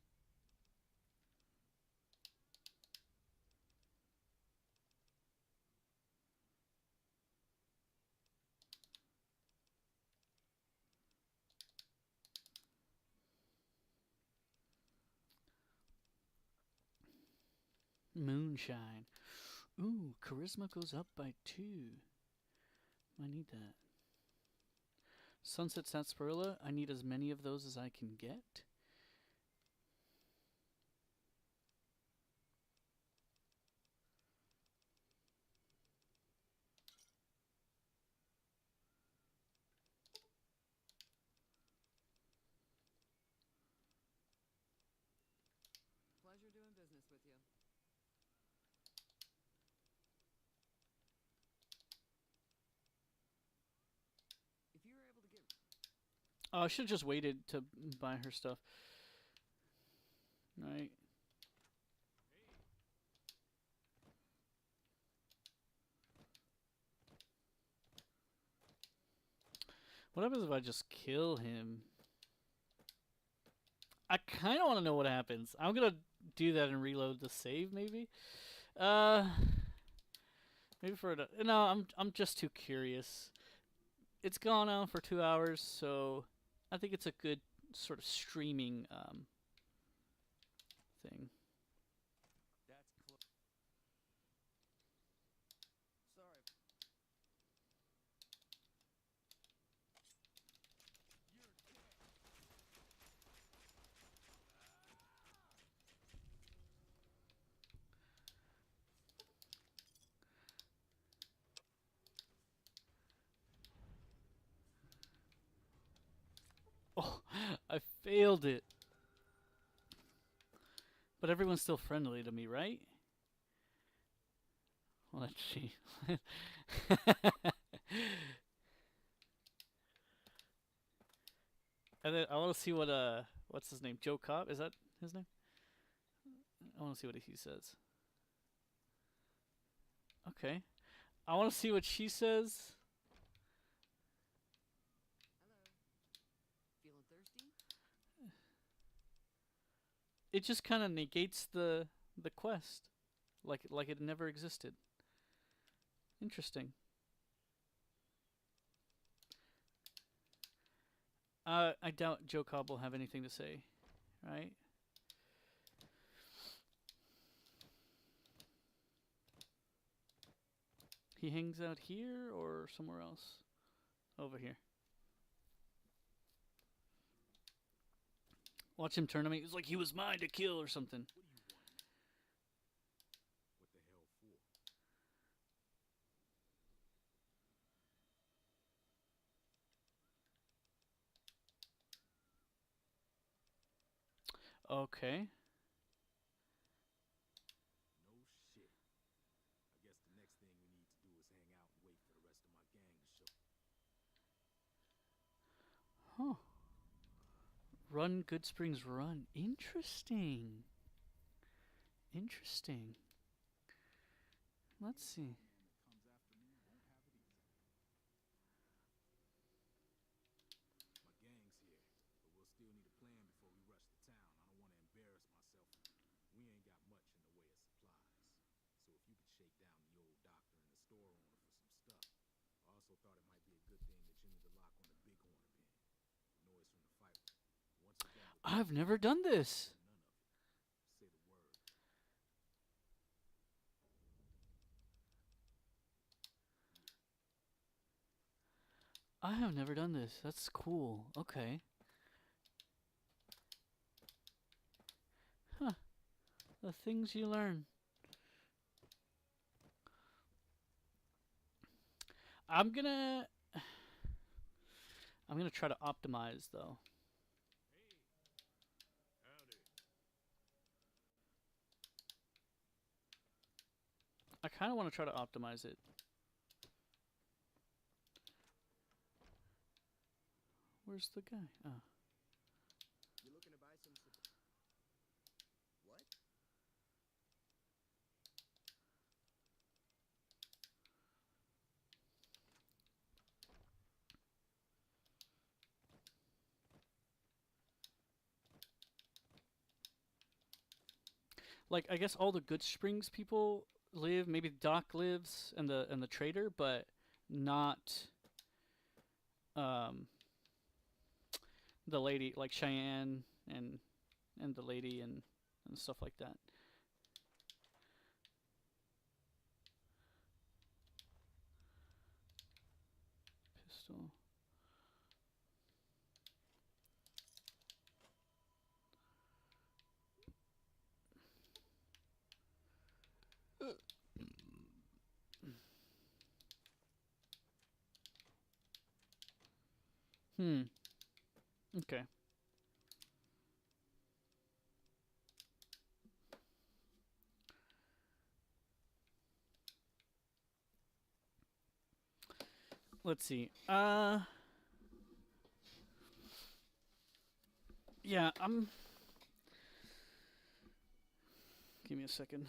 Moonshine. Ooh, charisma goes up by 2. I need that. Sunset Sarsaparilla. I need as many of those as I can get. Pleasure doing business with you. If you were able to get Oh, I should have just waited to buy her stuff. Right. What happens if I just kill him? I kind of want to know what happens. I'm gonna do that and reload the save, maybe. Maybe for it. No, I'm just too curious. It's gone on for 2 hours, so I think it's a good sort of streaming thing. That's close. Sorry. Failed it. But everyone's still friendly to me, right? Well, let's see. And then I want to see what what's his name? Joe Cobb, is that his name? I want to see what he says. Okay. I want to see what she says. Hello. Feeling thirsty? It just kind of negates the quest, like it never existed. Interesting. I doubt Joe Cobb will have anything to say, right? He hangs out here or somewhere else? Over here. Watch him turn to me. It's like he was mine to kill or something. What do you want? What the hell for? Okay. No shit. I guess the next thing we need to do is hang out and wait for the rest of my gang to show. Huh. Run Good Springs Run. Interesting. Interesting. Let's see. Man that comes after me won't have it easy. My gang's here, but we'll still need a plan before we rush the town. I don't want to embarrass myself. We ain't got much in the way of supplies. So if you could shake down the old doctor and the store owner for some stuff. I also thought it might be a good thing that you need to lock on the Bighorn pin. The noise from the fight. Once we're done with I've never done this. none of it. Say the word. I have never done this. That's cool. Okay. Huh. The things you learn. I'm gonna try to optimize though. Howdy. I kind of want to try to optimize it. Where's the guy? Oh. You looking to buy some What? Like I guess all the Good Springs people live. Maybe Doc lives and the trader, but not um the lady like Cheyenne and the lady and stuff like that. Pistol. Okay. Let's see. Yeah, give me a second.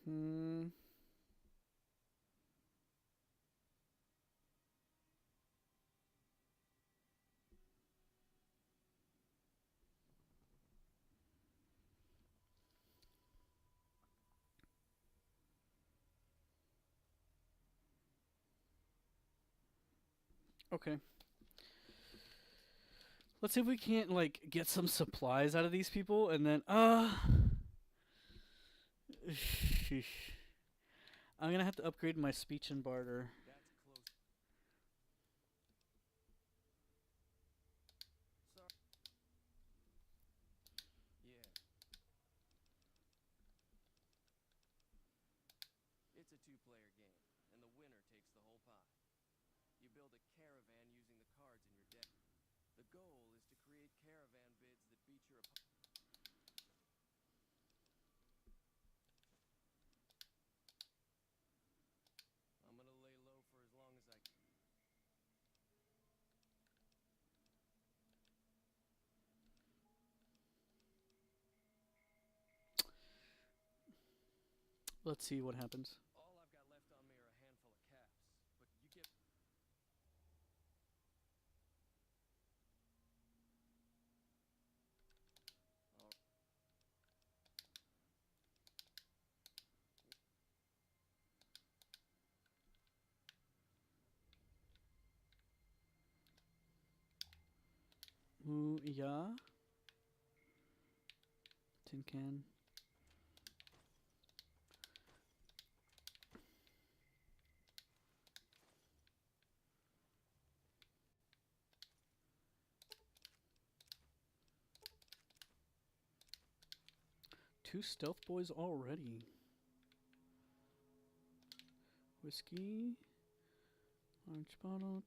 Hmm. Okay. Let's see if we can't like get some supplies out of these people and then sheesh. I'm gonna have to upgrade my speech and barter. That's close. Sorry. Yeah. It's a two-player game, and the winner takes the whole pie. You build a caravan using the cards in your deck. The goal is to create caravan bids that beat your opponent. I'm gonna lay low for as long as I can. Let's see what happens. All I've got left on me are a handful of caps, but you get. All Ooh, yeah. Tin can. Two stealth boys already. Whiskey. Orange bottle.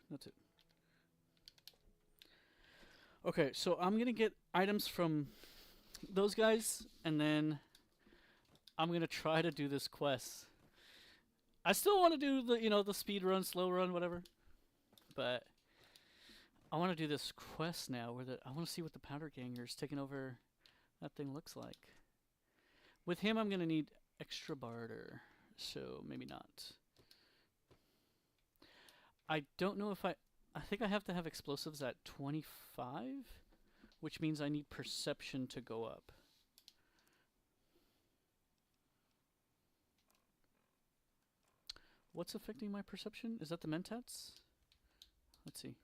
That's it. Okay, so I'm gonna get items from those guys, and then I'm gonna try to do this quest. I still want to do the speed run, slow run, whatever. But I want to do this quest now, I want to see what the powder ganger's taking over that thing looks like. With him, I'm gonna need extra barter, so maybe not. I don't know if I think I have to have explosives at 25, which means I need perception to go up. What's affecting my perception? Is that the mentats? Let's see.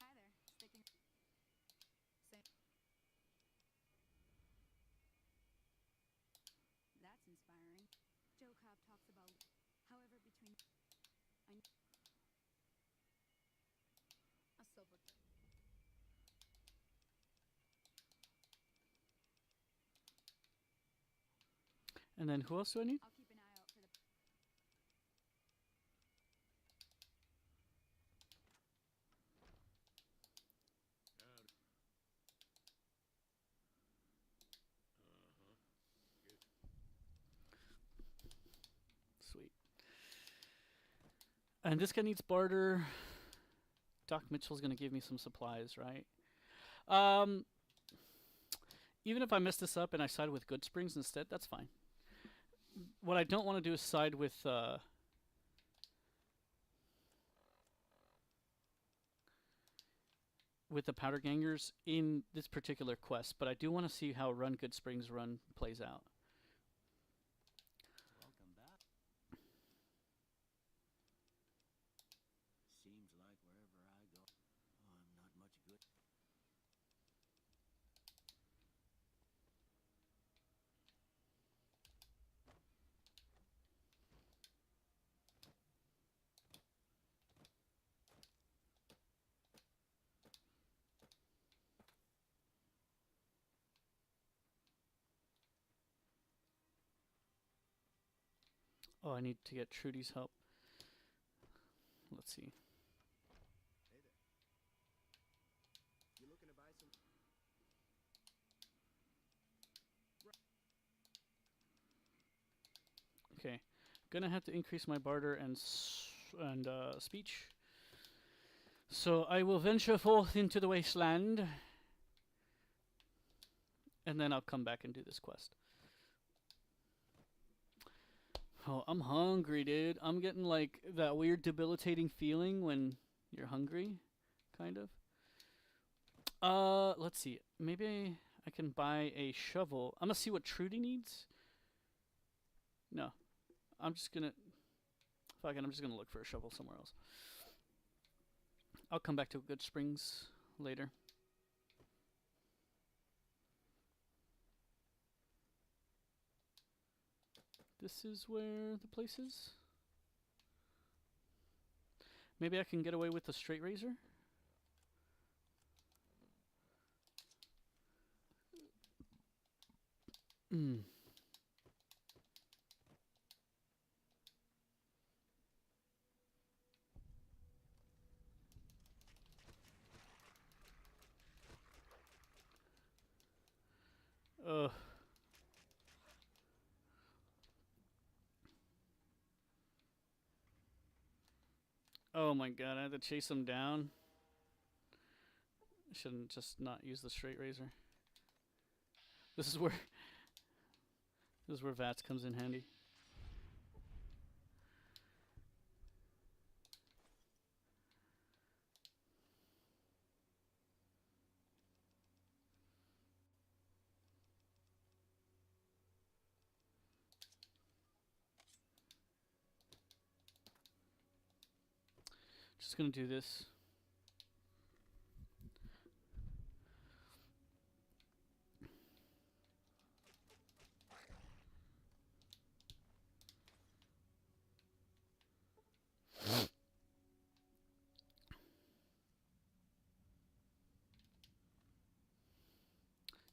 Hi there. Sticking. Same. That's inspiring. Joe Cobb talks about, however, between a silver. And then who else do I need? I'll keep an eye out for the. Sweet. And this guy needs barter. Doc Mitchell's gonna give me some supplies, right? Even if I mess this up and I side with Goodsprings instead, that's fine. What I don't want to do is side with the powder gangers in this particular quest, but I do want to see how Run Goodsprings Run plays out. Welcome back. Seems like wherever I go, I'm not much good. Oh, I need to get Trudy's help. Let's see. Hey there. You looking to buy some? Okay. gonna have to increase my barter and speech. So I will venture forth into the wasteland, and then I'll come back and do this quest. Oh, I'm hungry, dude. I'm getting like that weird debilitating feeling when you're hungry, kind of. Let's see. Maybe I can buy a shovel. I'm gonna see what Trudy needs. No, I'm just gonna. Fuck it, I'm just gonna look for a shovel somewhere else. I'll come back to Good Springs later. This is where the place is. Maybe I can get away with the straight razor. Hmm. Ugh. Oh my god, I had to chase him down. I shouldn't just not use the straight razor. This is where VATS comes in handy. Just gonna do this.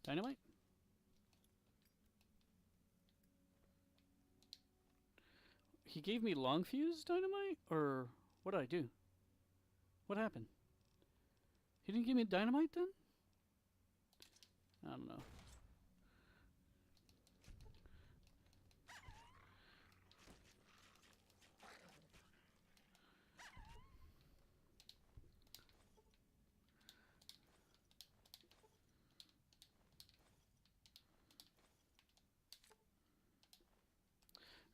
Dynamite? He gave me long fuse dynamite? Or what did I do? What happened? He didn't give me dynamite then? I don't know.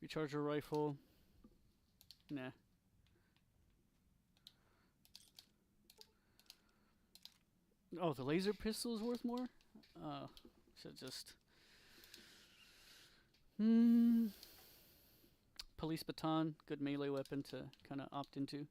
Recharger rifle. Nah. Oh, the laser pistol is worth more? Oh, should just. Police baton, good melee weapon to kind of opt into.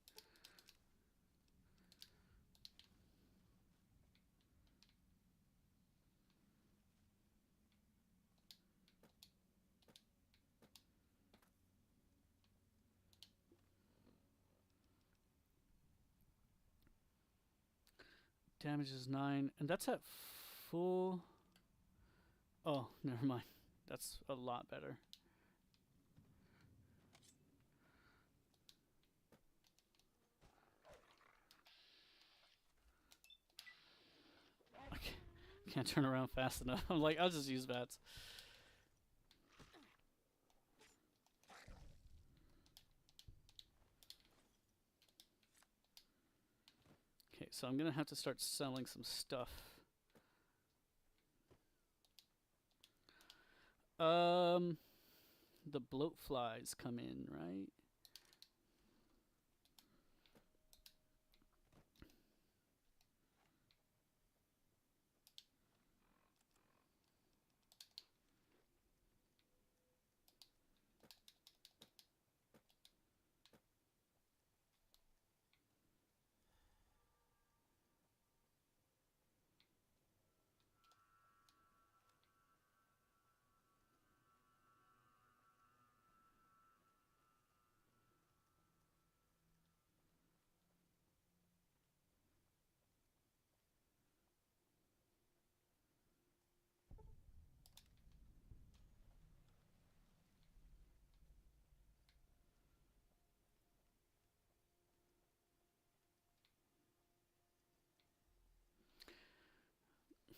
Damage is 9, and that's at full. Oh, never mind. That's a lot better. I can't turn around fast enough. I'm like, I'll just use VATS. Okay, so I'm gonna have to start selling some stuff. The bloat flies come in, right?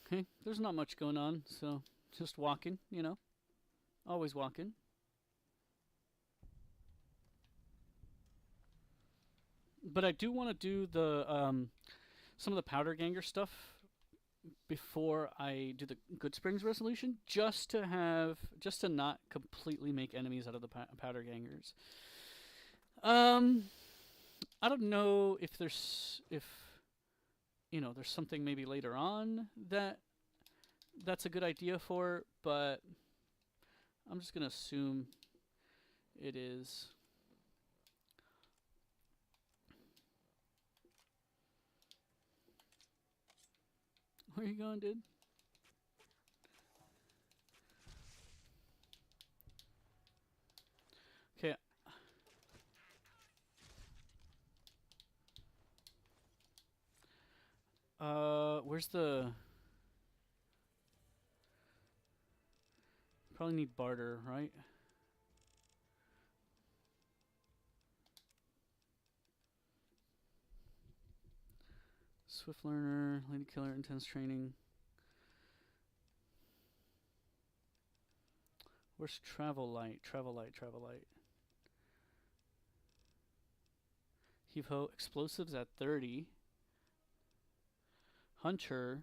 Okay, there's not much going on, so just walking, you know. Always walking. but I do want to do the some of the powder ganger stuff before I do the Good Springs resolution, just to not completely make enemies out of the powder gangers. I don't know if there's something maybe later on that's a good idea for, but I'm just gonna assume it is. Where are you going, dude? Okay. Where's the... Probably need barter, right? Swift learner, lady killer, intense training. Where's travel light? Travel light. Heave ho, explosives at 30. Hunter.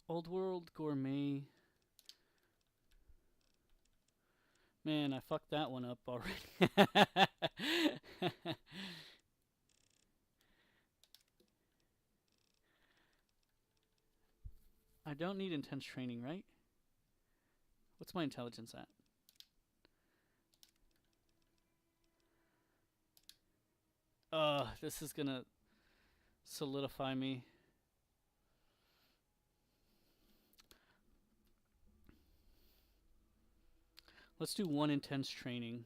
Old world gourmet. Man, I fucked that one up already. I don't need intense training, right? What's my intelligence at? This is gonna solidify me. Let's do 1 intense training.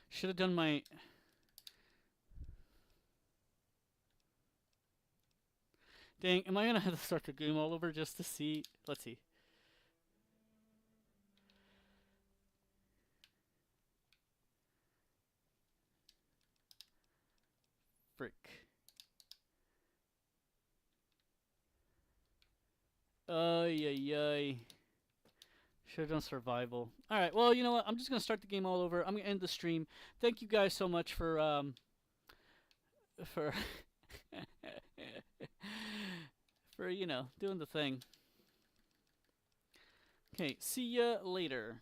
Should have done my... Dang, am I gonna have to start the game all over just to see? Let's see. Frick. Ay. Should have done survival. Alright, well, you know what? I'm just gonna start the game all over. I'm gonna end the stream. Thank you guys so much for for doing the thing. Okay, see ya later.